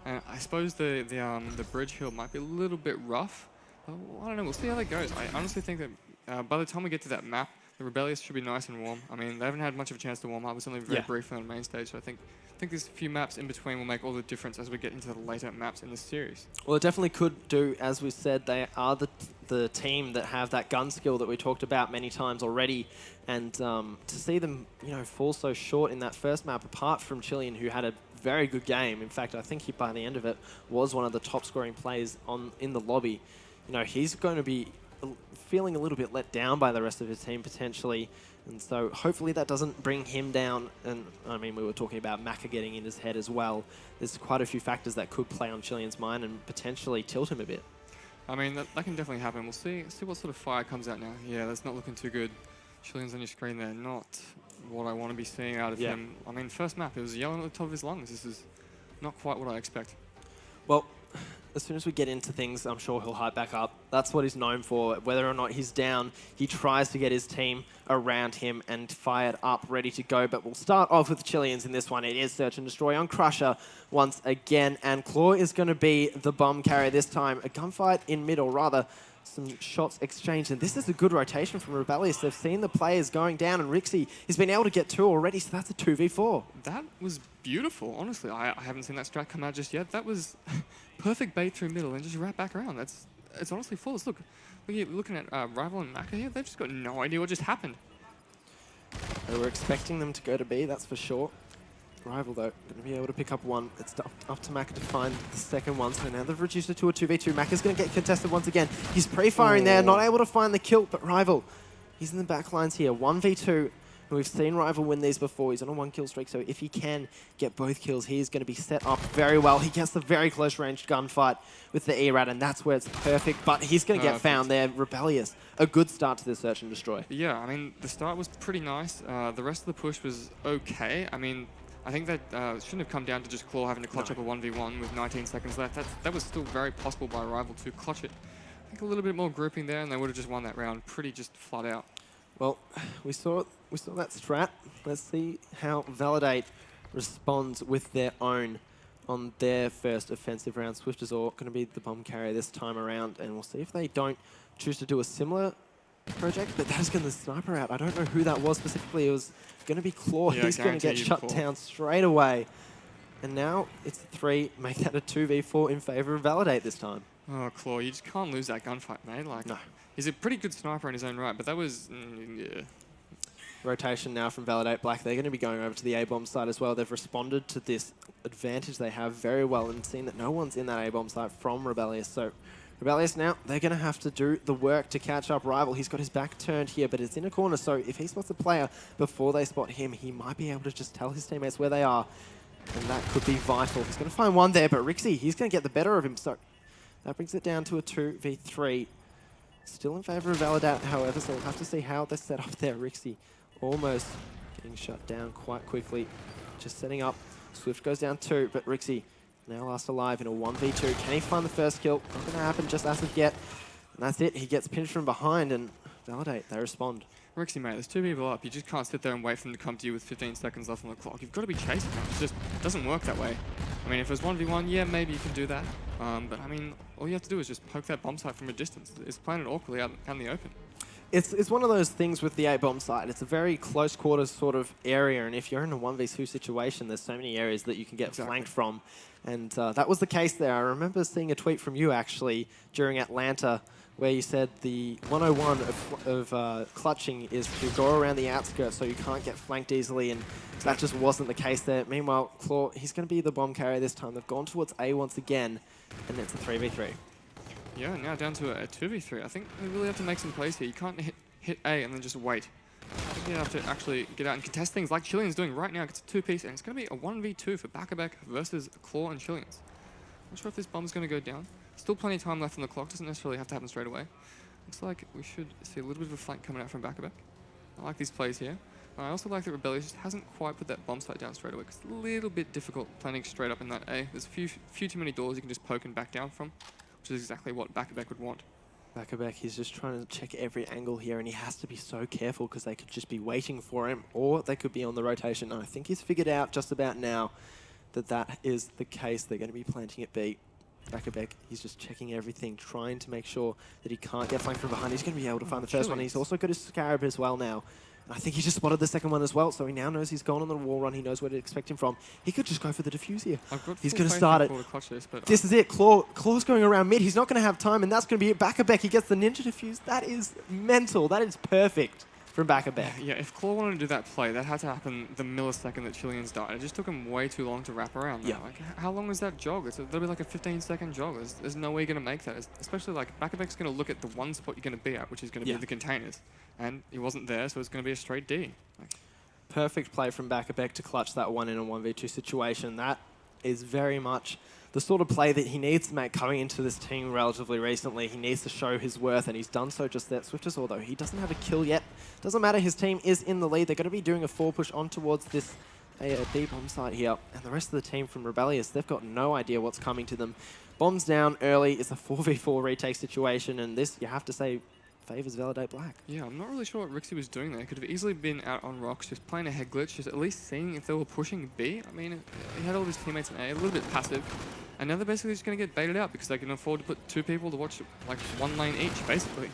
I suppose the bridge hill might be a little bit rough. Well, I don't know. We'll see how that goes. I honestly think that by the time we get to that map, the Rebellious should be nice and warm. I mean, they haven't had much of a chance to warm up. It's only very briefly on the main stage, so I think these few maps in between will make all the difference as we get into the later maps in the series. Well, it definitely could do. As we said, they are the team that have that gun skill that we talked about many times already. And to see them, fall so short in that first map, apart from Chilean, who had a very good game. In fact, I think he, by the end of it, was one of the top scoring players in the lobby. He's going to be feeling a little bit let down by the rest of his team potentially. And so hopefully that doesn't bring him down. And I mean, we were talking about Maka getting in his head as well. There's quite a few factors that could play on Chilean's mind and potentially tilt him a bit. I mean, that can definitely happen. We'll see what sort of fire comes out now. Yeah, that's not looking too good. Chilean's on your screen there. Not what I want to be seeing out of him. I mean, first map, it was yelling at the top of his lungs. This is not quite what I expect. Well, as soon as we get into things, I'm sure he'll hype back up. That's what he's known for. Whether or not he's down, he tries to get his team around him and fired up, ready to go. But we'll start off with Chileans in this one. It is Search and Destroy on Crusher once again. And Claw is going to be the bomb carrier this time. A gunfight in mid, or rather, some shots exchanged. And this is a good rotation from Rebellious. They've seen the players going down, and Rixie has been able to get 2 already, so that's a 2v4. That was beautiful, honestly. I haven't seen that strat come out just yet. That was perfect bait through middle and just wrap back around. It's honestly flawless. Looking at Rival and Maka here, they've just got no idea what just happened. We were expecting them to go to B, that's for sure. Rival, though, going to be able to pick up one. It's up to Maka to find the second one. So now they've reduced it to a 2v2. Maka's going to get contested once again. He's pre-firing there, not able to find the kill, but Rival, he's in the back lines here. 1v2. And we've seen Rival win these before. He's on a 1-kill streak, so if he can get both kills, he's going to be set up very well. He gets the very close-range gunfight with the E-Rat, and that's where it's perfect. But he's going to get found there. Rebellious. A good start to the Search and Destroy. Yeah, I mean, the start was pretty nice. The rest of the push was okay. I mean, I think that shouldn't have come down to just Claw having to clutch up a 1v1 with 19 seconds left. That was still very possible by Rival to clutch it. I think a little bit more grouping there, and they would have just won that round pretty just flat out. Well, we saw that strat. Let's see how Validate responds with their own on their first offensive round. Swift is all going to be the bomb carrier this time around, and we'll see if they don't choose to do a similar project, but that is going to sniper out. I don't know who that was specifically. It was going to be Claw. Yeah, he's going to get shut down straight away. And now it's a 3. Make that a 2v4 in favor of Validate this time. Oh, Claw, you just can't lose that gunfight, mate. No. He's a pretty good sniper in his own right, but that was, yeah. Rotation now from Validate.Black. They're going to be going over to the A-bomb side as well. They've responded to this advantage they have very well and seen that no one's in that A-bomb side from Rebellious. So Rebellious now, they're going to have to do the work to catch up Rival. He's got his back turned here, but it's in a corner. So if he spots a player before they spot him, he might be able to just tell his teammates where they are. And that could be vital. He's going to find one there, but Rixie, he's going to get the better of him. So that brings it down to a 2v3. Still in favor of Validate, however, so we'll have to see how they set up there. Rixie almost getting shut down quite quickly. Just setting up. Swift goes down 2, but Rixie now last alive in a 1v2. Can he find the first kill? Not going to happen just as of yet. And that's it. He gets pinched from behind, and Validate, they respond. Rixie, mate, there's 2 people up. You just can't sit there and wait for them to come to you with 15 seconds left on the clock. You've got to be chasing them. It just doesn't work that way. I mean, if it was 1v1, yeah, maybe you can do that. But I mean, all you have to do is just poke that bomb site from a distance. It's playing it awkwardly out in the open. It's one of those things with the A-bomb site. It's a very close quarters sort of area, and if you're in a 1v2 situation, there's so many areas that you can get flanked from. And that was the case there. I remember seeing a tweet from you, actually, during Atlanta, where you said the 101 of clutching is to go around the outskirts so you can't get flanked easily, and that just wasn't the case there. Meanwhile, Claw, he's going to be the bomb carrier this time. They've gone towards A once again, and it's a 3v3. Yeah, now down to a 2v3. I think they really have to make some plays here. You can't hit A and then just wait. I think you have to actually get out and contest things like Chilean's doing right now. It's a 2-piece, and it's going to be a 1v2 for Back versus Claw and Chilean's. Not sure if this bomb's going to go down. Still plenty of time left on the clock. Doesn't necessarily have to happen straight away. Looks like we should see a little bit of a flank coming out from Back. I like these plays here. I also like that Rebellious just hasn't quite put that bomb site down straight away, because it's a little bit difficult planning straight up in that A. There's a few too many doors you can just poke and back down from, which is exactly what Back would want. Back, he's just trying to check every angle here, and he has to be so careful because they could just be waiting for him, or they could be on the rotation. And I think he's figured out just about now that that is the case. They're going to be planting at B. Back, he's just checking everything, trying to make sure that he can't get flanked from behind. He's going to be able to find the first one. He's also got his Scarab as well now. And I think he just spotted the second one as well, so he now knows he's gone on the wall run. He knows where to expect him from. He could just go for the defuse here. He's going to start it. This is it. Claw's going around mid. He's not going to have time, and that's going to be it. Back, he gets the ninja defuse. That is mental. That is perfect from Back. Yeah, if Claw wanted to do that play, that had to happen the millisecond that Chileans died. It just took him way too long to wrap around. Yeah. Like, how long is that jog? That'll be like a 15-second jog. There's no way you're going to make that. Especially like Back's going to look at the one spot you're going to be at, which is going to be the containers. And he wasn't there, so it's going to be a straight D. Perfect play from Back to clutch that one in a 1v2 situation. That is very much the sort of play that he needs to make coming into this team relatively recently. He needs to show his worth, and he's done so just that. Swifters, although he doesn't have a kill yet, doesn't matter. His team is in the lead. They're going to be doing a 4 push on towards this B bomb site here. And the rest of the team from Rebellious, they've got no idea what's coming to them. Bombs down early. It's a 4v4 retake situation, and this, you have to say, favors Validate.Black. Yeah, I'm not really sure what Rixie was doing there. Could have easily been out on rocks, just playing a head glitch, just at least seeing if they were pushing B. I mean, he had all of his teammates in A, a little bit passive. And now they're basically just going to get baited out because they can afford to put 2 people to watch like 1 lane each, basically.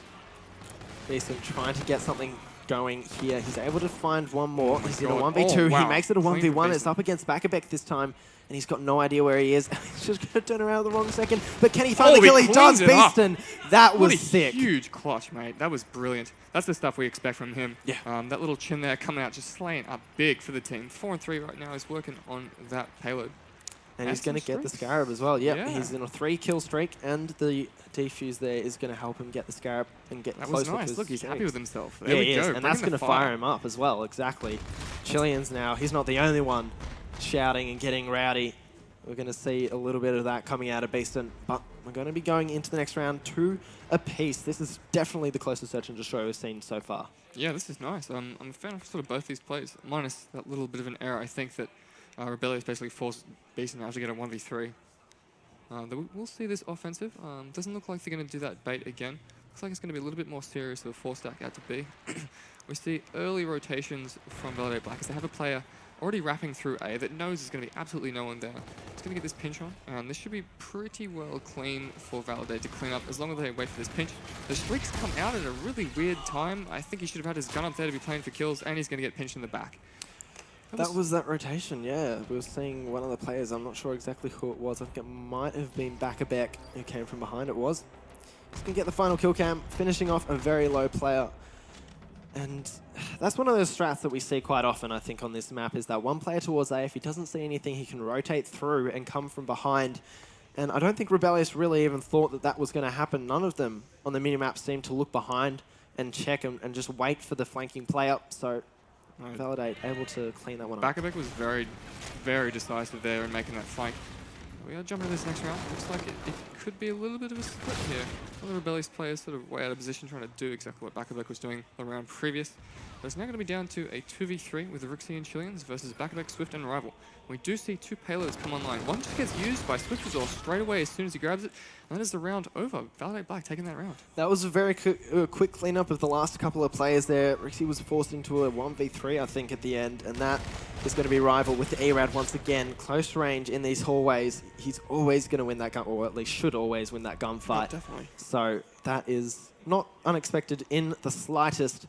Decent, trying to get something going here. He's able to find one more. He's in a God. 1v2. Wow. He makes it a 1v1. It's up against Back this time. And he's got no idea where he is. He's just going to turn around at the wrong second. But can he find the kill? He does, Beaston. That was sick. Huge clutch, mate. That was brilliant. That's the stuff we expect from him. Yeah. That little chin there coming out, just slaying up big for the team. 4 and 3 right now. He's working on that payload. And he's going to get the Scarab as well. Yep, he's in a 3-kill streak, and the defuse there is going to help him get the Scarab and get closer. That was nice. Look, he's happy with himself. There we go. And that's going to fire him up as well. Exactly. Chileans now. He's not the only one shouting and getting rowdy. We're going to see a little bit of that coming out of Beaston, but we're going to be going into the next round 2 apiece. This is definitely the closest search and destroy we've seen so far. Yeah, this is nice. I'm a fan of sort of both these plays, minus that little bit of an error. I think that Rebellious basically forced Beaston now to get a 1v3. We'll see this offensive. Doesn't look like they're going to do that bait again. Looks like it's going to be a little bit more serious of a 4-stack out to B. We see early rotations from Validate.Black as they have a player already wrapping through A that knows there's going to be absolutely no one there. It's going to get this pinch on, and this should be pretty well clean for Validate to clean up as long as they wait for this pinch. The streaks come out at a really weird time. I think he should have had his gun up there to be playing for kills, and he's going to get pinched in the back. That was that rotation, yeah. We were seeing one of the players. I'm not sure exactly who it was. I think it might have been Back who came from behind. It was. He's going to get the final kill cam, finishing off a very low player. And that's one of those strats that we see quite often, I think, on this map, is that one player towards A, if he doesn't see anything, he can rotate through and come from behind. And I don't think Rebellious really even thought that that was going to happen. None of them on the minimap seemed to look behind and check and just wait for the flanking player. So Validate able to clean that one up. Back was very, very decisive there in making that flank. We are jumping to this next round. Looks like it could be a little bit of a split here. One of the Rebellious players sort of way out of position trying to do exactly what Back was doing the round previous. But it's now going to be down to a 2v3 with the Rixie and Chileans versus Back, Swift, and Rival. We do see 2 payloads come online. One just gets used by Swiftazor straight away as soon as he grabs it. And that is the round over. Validate.Black taking that round. That was a very quick cleanup of the last couple of players there. Rixie was forced into a 1v3, I think, at the end. And that is going to be Rival with the A-Rad once again. Close range in these hallways. He's always going to win that gun, or at least should always win that gunfight. Oh, definitely. So that is not unexpected in the slightest.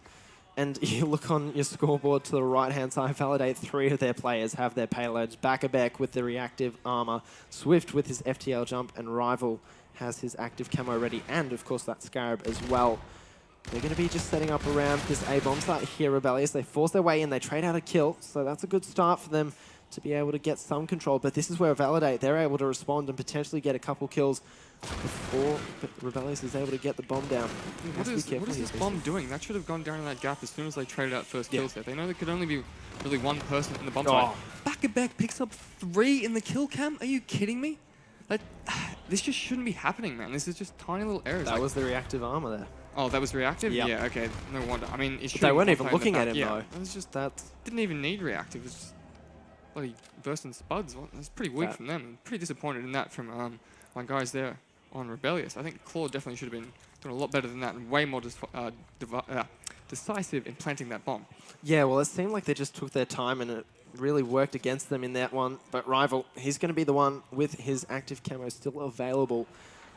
And you look on your scoreboard to the right-hand side, Validate 3 of their players have their payloads. Back with the reactive armor, Swift with his FTL jump, and Rival has his active camo ready, and of course that Scarab as well. They're going to be just setting up around this A-bomb site here, Rebellious. They force their way in, they trade out a kill, so that's a good start for them to be able to get some control. But this is where Validate, they're able to respond and potentially get a couple kills before Rebellious is able to get the bomb down. What is this bomb doing? That should have gone down in that gap as soon as they traded out first kills there. They know there could only be really one person in the bomb site. Back picks up 3 in the kill cam? Are you kidding me? This just shouldn't be happening, man. This is just tiny little errors. That was the reactive armor there. Oh, that was reactive? Yep. Yeah, okay. No wonder. I mean, they weren't even looking at him, though. It was just that. Didn't even need reactive. It was just bloody bursting spuds. That's pretty weak from them. Pretty disappointed in that from my guys there on Rebellious. I think Claw definitely should have been doing a lot better than that and way more decisive in planting that bomb. Yeah, well, it seemed like they just took their time and it really worked against them in that one. But Rival, he's going to be the one with his active camo still available.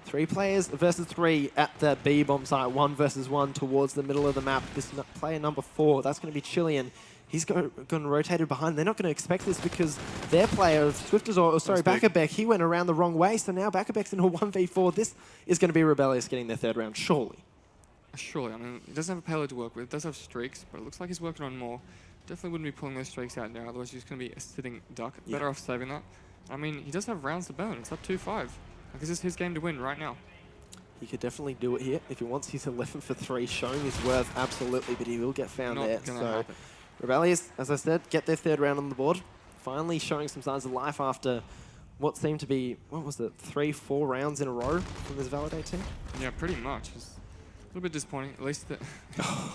3 players versus 3 at the B bomb site, 1 versus 1 towards the middle of the map. This player number 4, that's going to be Chilean. He's going rotated behind. They're not going to expect this because their player, Bakabek, he went around the wrong way. So now Bakabek's in a 1v4. This is going to be Rebellious getting their 3rd round, surely. Surely. I mean, he doesn't have a payload to work with. It does have streaks, but it looks like he's working on more. Definitely wouldn't be pulling those streaks out now. Otherwise, he's going to be a sitting duck. Yeah. Better off saving that. I mean, he does have rounds to burn. It's up 2-5. This is his game to win right now. He could definitely do it here. If he wants his 11 for 3, showing his worth, absolutely, but he will get found there. So Rebellious, as I said, get their 3rd round on the board. Finally showing some signs of life after what seemed to be, 3-4 rounds in a row from this Validate team? Yeah, pretty much. It's a little bit disappointing. At least the...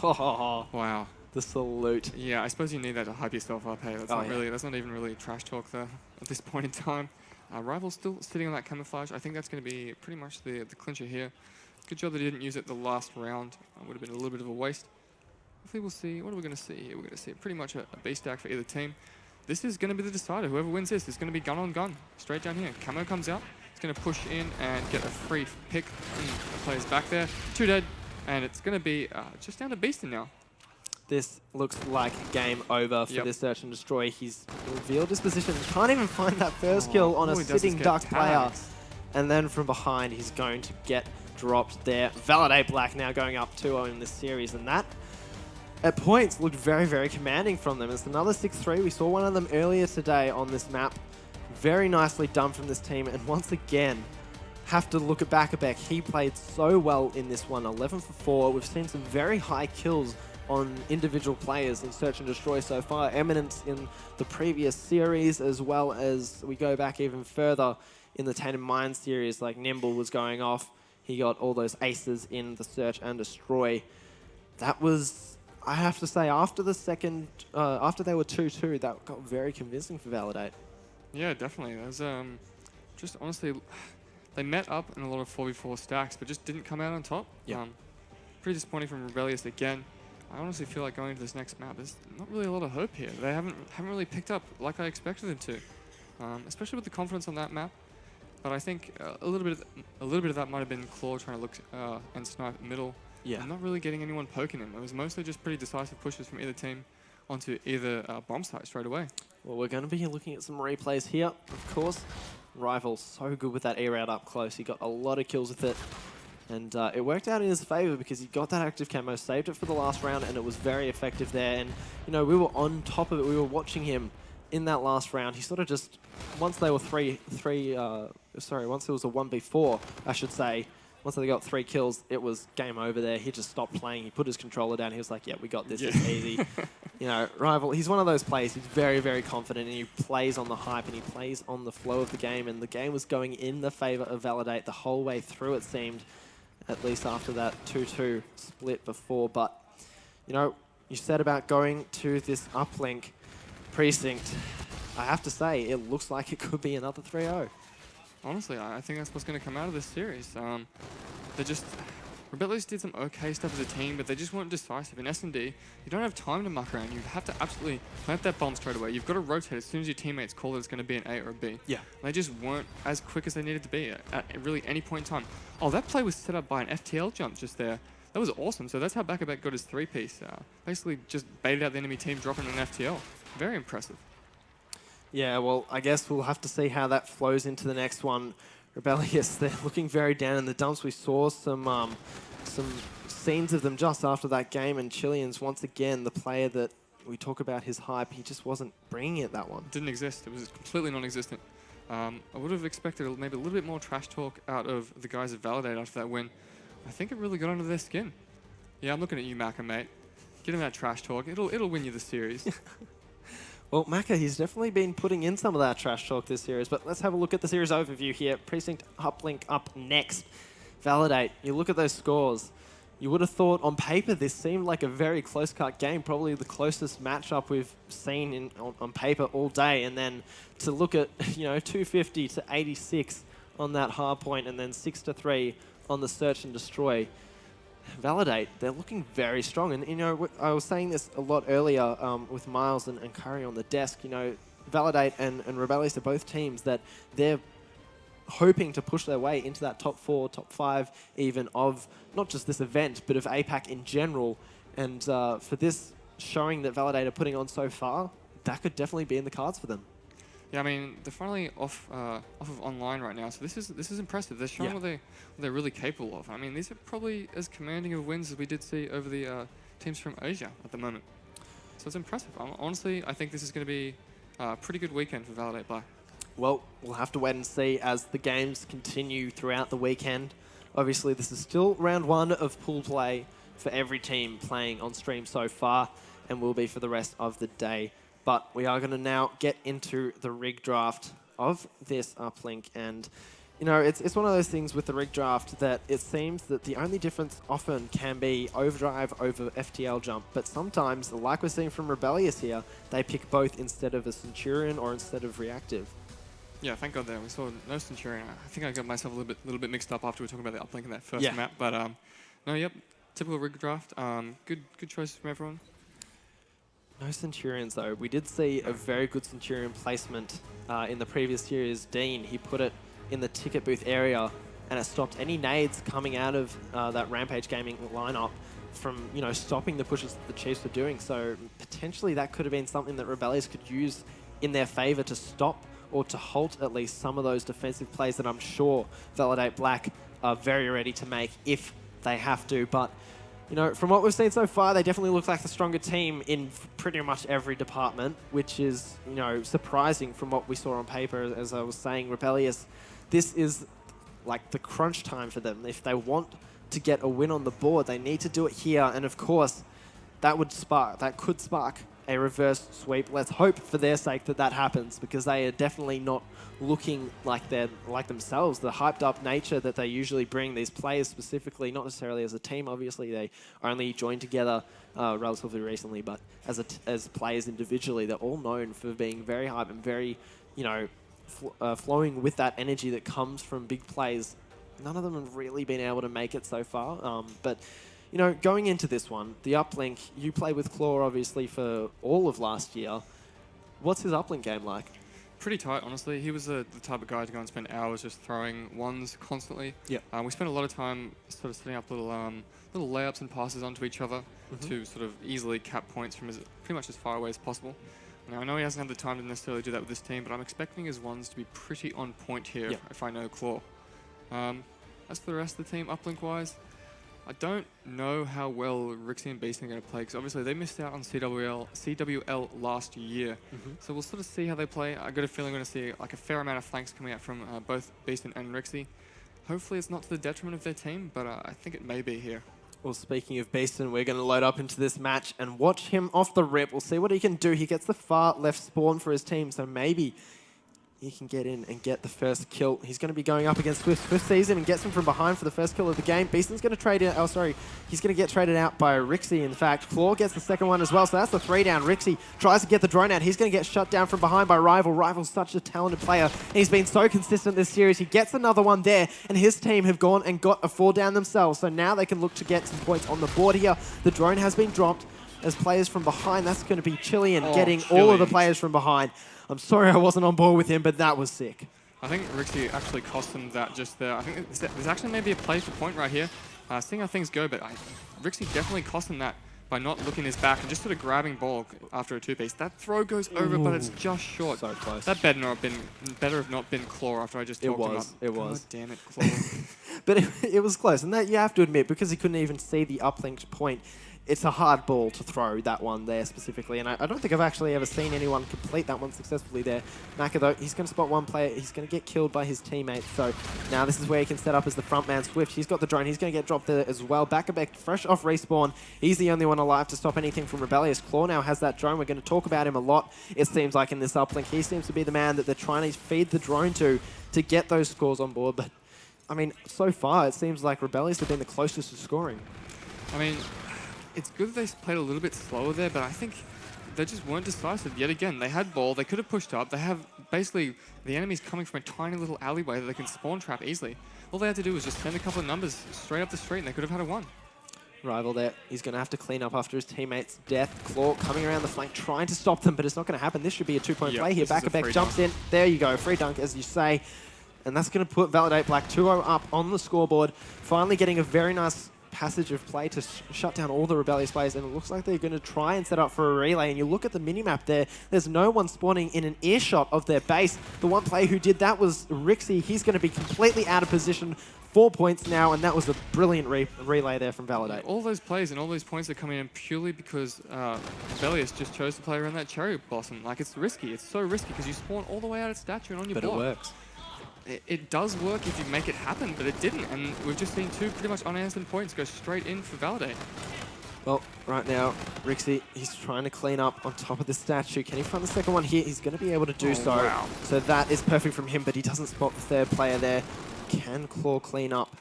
Wow. The salute. Yeah, I suppose you need that to hype yourself up. Hey, that's that's not even really trash talk there at this point in time. Rival's still sitting on that camouflage. I think that's going to be pretty much the clincher here. Good job that he didn't use it the last round. It would have been a little bit of a waste. Hopefully we'll see. What are we going to see here? We're going to see pretty much a B stack for either team. This is going to be the decider. Whoever wins this is going to be gun on gun. Straight down here. Camo comes out. It's going to push in and get a free pick. The player's back there. 2 dead. And it's going to be just down to Beastin now. This looks like game over for this Search and Destroy. He's revealed his position. Can't even find that first kill on a sitting duck player. And then from behind, he's going to get dropped there. Validate.Black now going up 2-0 in this series. And that, at points, looked very, very commanding from them. It's another 6-3. We saw one of them earlier today on this map. Very nicely done from this team. And once again, have to look at Bakabek. He played so well in this one. 11 for 4. We've seen some very high kills on individual players in Search and Destroy so far. Eminence in the previous series, as well as we go back even further in the Tainted Mind series, like Nimble was going off. He got all those aces in the Search and Destroy. That was, I have to say, after the second, after they were 2-2, that got very convincing for Validate. Yeah, definitely. There's just honestly, they met up in a lot of 4v4 stacks, but just didn't come out on top. Yeah. Pretty disappointing from Rebellious again. I honestly feel like going into this next map, there's not really a lot of hope here. They haven't really picked up like I expected them to, especially with the confidence on that map. But I think a little bit of that might have been Claw trying to look and snipe middle. Yeah. And not really getting anyone poking him. It was mostly just pretty decisive pushes from either team onto either bomb site straight away. Well, we're going to be looking at some replays here, of course. Rival so good with that E-route up close. He got a lot of kills with it. And it worked out in his favor because he got that active camo, saved it for the last round, and it was very effective there. And, you know, we were on top of it. We were watching him in that last round. He sort of just, once they were once it was a 1v4, I should say, once they got 3 kills, it was game over there. He just stopped playing. He put his controller down. He was like, yeah, we got this. It's easy. You know, Rival, he's one of those players. He's very, very confident, and he plays on the hype, and he plays on the flow of the game. And the game was going in the favor of Validate the whole way through, it seemed. At least after that 2-2 split before. But, you know, you said about going to this uplink precinct. I have to say, it looks like it could be another 3-0. Honestly, I think that's what's going to come out of this series. They just... Rebellious did some okay stuff as a team, but they just weren't decisive. In S&D, you don't have time to muck around. You have to absolutely plant that bomb straight away. You've got to rotate as soon as your teammates call that it's going to be an A or a B. Yeah. And they just weren't as quick as they needed to be at really any point in time. Oh, that play was set up by an FTL jump just there. That was awesome. So that's how Bakabek got his 3-piece. Basically just baited out the enemy team, dropping an FTL. Very impressive. Yeah, well, I guess we'll have to see how that flows into the next one. Rebellious, they're looking very down in the dumps. We saw some scenes of them just after that game, and Chileans, once again, the player that we talk about his hype, he just wasn't bringing it that one. Didn't exist. It was completely non-existent. I would have expected maybe a little bit more trash talk out of the guys at Validate after that win. I think it really got under their skin. Yeah, I'm looking at you, Maka, mate. Get him that trash talk. It'll win you the series. Well, Maka, he's definitely been putting in some of that trash talk this series, but let's have a look at the series overview here. Precinct uplink up next. Validate, you look at those scores. You would have thought on paper this seemed like a very close-cut game, probably the closest matchup we've seen on paper all day, and then to look at 250 to 86 on that hard point, and then 6-3 on the Search and Destroy. Validate, they're looking very strong. And, you know, I was saying this a lot earlier with Miles and Curry on the desk. You know, Validate and Rebellious are both teams that they're hoping to push their way into that top 4, top 5 even of not just this event, but of APAC in general. And for this showing that Validate are putting on so far, that could definitely be in the cards for them. Yeah, I mean, they're finally off of online right now, so this is impressive. They're showing what they're really capable of. I mean, these are probably as commanding of wins as we did see over the teams from Asia at the moment. So it's impressive. Honestly, I think this is going to be a pretty good weekend for Validate.Black. Well, we'll have to wait and see as the games continue throughout the weekend. Obviously, this is still round 1 of pool play for every team playing on stream so far, and will be for the rest of the day. But we are going to now get into the rig draft of this uplink. And, you know, it's one of those things with the rig draft that it seems that the only difference often can be overdrive over FTL jump. But sometimes, like we're seeing from Rebellious here, they pick both instead of a Centurion or instead of reactive. Yeah, thank God there. We saw no Centurion. I think I got myself a little bit mixed up after we were talking about the uplink in that first map. But, no, yep, typical rig draft. Good choices from everyone. No Centurions, though. We did see a very good Centurion placement in the previous series. Dean, he put it in the ticket booth area, and it stopped any nades coming out of that Rampage Gaming lineup from, you know, stopping the pushes that the Chiefs were doing. So potentially that could have been something that Rebellious could use in their favor to stop or to halt at least some of those defensive plays that I'm sure Validate.Black are very ready to make if they have to. But, you know, from what we've seen so far, they definitely look like the stronger team in pretty much every department, which is, you know, surprising from what we saw on paper. As I was saying, Rebellious, this is like the crunch time for them. If they want to get a win on the board, they need to do it here. And of course, that could spark a reverse sweep. Let's hope for their sake that that happens, because they are definitely not looking like they're like themselves. The hyped up nature that they usually bring, these players specifically, not necessarily as a team, obviously they only joined together relatively recently, but as players individually, they're all known for being very hype and very, you know, flowing with that energy that comes from big plays. None of them have really been able to make it so far, but you know, going into this one, the uplink, you play with Claw obviously for all of last year. What's his uplink game like? Pretty tight, honestly. He was the type of guy to go and spend hours just throwing ones constantly. Yeah. We spent a lot of time sort of setting up little layups and passes onto each other to sort of easily cap points from pretty much as far away as possible. Now, I know he hasn't had the time to necessarily do that with this team, but I'm expecting his ones to be pretty on point here if I know Claw. As for the rest of the team, uplink-wise, I don't know how well Rixie and Beastin are going to play, because obviously they missed out on CWL last year. So we'll sort of see how they play. I got a feeling we're going to see like a fair amount of flanks coming out from both Beastin and Rixie. Hopefully it's not to the detriment of their team, but I think it may be here. Well, speaking of Beastin, we're going to load up into this match and watch him off the rip. We'll see what he can do. He gets the far left spawn for his team, so maybe he can get in and get the first kill. He's going to be going up against Swift. Swift sees him and gets him from behind for the first kill of the game. Beastin's going to trade it. Oh, sorry. He's going to get traded out by Rixie, in fact. Claw gets the second one as well, so that's the 3 down. Rixie tries to get the drone out. He's going to get shut down from behind by Rival. Rival's such a talented player. And he's been so consistent this series. He gets another one there, and his team have gone and got a 4 down themselves. So now they can look to get some points on the board here. The drone has been dropped as players from behind. That's going to be Chilean getting all of the players from behind. I'm sorry I wasn't on board with him, but that was sick. I think Rixie actually cost him that just there. I think there's actually maybe a play for point right here. Seeing how things go, but Rixie definitely cost him that by not looking his back and just sort of grabbing ball after a 2-piece. That throw goes over, but it's just short. So close. That better have not been Claw after I just talked him up. It was. God damn it, Claw. But it was close, and that you have to admit, because he couldn't even see the uplinked point, it's a hard ball to throw, that one there specifically, and I don't think I've actually ever seen anyone complete that one successfully there. Maka, though, he's going to spot one player. He's going to get killed by his teammate, so now this is where he can set up as the front man. Swift, he's got the drone. He's going to get dropped there as well. Back fresh off respawn. He's the only one alive to stop anything from Rebellious. Claw now has that drone. We're going to talk about him a lot, it seems like, in this uplink. He seems to be the man that they're trying to feed the drone to get those scores on board, but, I mean, so far, it seems like Rebellious have been the closest to scoring. I mean, it's good that they played a little bit slower there, but I think they just weren't decisive yet again. They had ball, they could have pushed up. They have basically the enemies coming from a tiny little alleyway that they can spawn trap easily. All they had to do was just send a couple of numbers straight up the street and they could have had a 1. Rival there. He's going to have to clean up after his teammate's death. Claw coming around the flank, trying to stop them, but it's not going to happen. This should be a 2-point play here. Back jumps in. There you go. Free dunk, as you say. And that's going to put Validate.Black 2-0 up on the scoreboard. Finally getting a very nice passage of play to shut down all the Rebellious players. And it looks like they're going to try and set up for a relay. And you look at the minimap there. There's no one spawning in an earshot of their base. The one player who did that was Rixie. He's going to be completely out of position. 4 points now, and that was a brilliant relay there from Validate. All those plays and all those points are coming in purely because Rebellious just chose to play around that cherry blossom. Like, it's risky. It's so risky because you spawn all the way out of statue and on your block. But it works. It does work if you make it happen, but it didn't. And we've just seen two pretty much unanswered points go straight in for Validate. Well, right now, Rixie, he's trying to clean up on top of the statue. Can he find the second one here? He's going to be able to do so. Wow. So that is perfect from him, but he doesn't spot the third player there. Can Claw clean up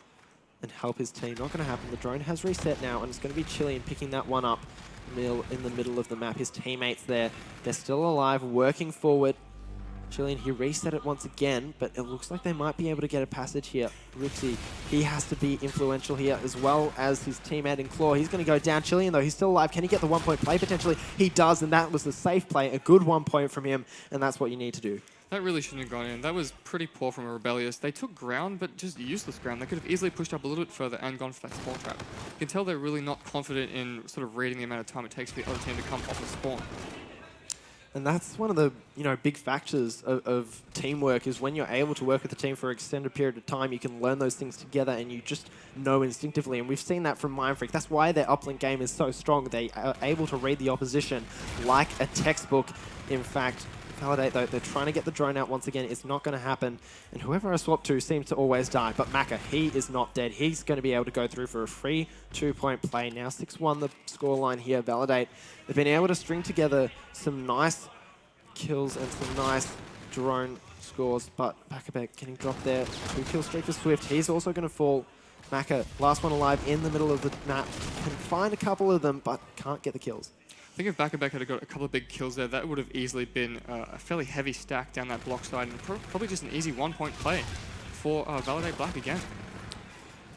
and help his team? Not going to happen. The drone has reset now, and it's going to be Chilean picking that one up in the middle of the map. His teammates there, they're still alive, working forward. Chilean, he reset it once again, but it looks like they might be able to get a passage here. Rixie, he has to be influential here, as well as his teammate in Claw. He's going to go down. Chilean, though, he's still alive. Can he get the 1-point play potentially? He does, and that was a safe play, a good 1 point from him, and that's what you need to do. That really shouldn't have gone in. That was pretty poor from a Rebellious. They took ground, but just useless ground. They could have easily pushed up a little bit further and gone for that spawn trap. You can tell they're really not confident in sort of reading the amount of time it takes for the other team to come off the spawn. And that's one of the big factors of teamwork, is when you're able to work with the team for an extended period of time, you can learn those things together and you just know instinctively. And we've seen that from Mindfreak. That's why their uplink game is so strong. They are able to read the opposition like a textbook. In fact, Validate, though, they're trying to get the drone out once again. It's not going to happen. And whoever I swap to seems to always die. But Maka, he is not dead. He's going to be able to go through for a free 2-point play. Now 6-1 the scoreline here. Validate, they've been able to string together some nice kills and some nice drone scores. But Bakabek getting dropped there. 2-kill streak for Swift. He's also going to fall. Maka, last one alive in the middle of the map. Can find a couple of them, but can't get the kills. I think if Bakabek had got a couple of big kills there, that would have easily been a fairly heavy stack down that block side, and probably just an easy 1-point play for Validate.Black again.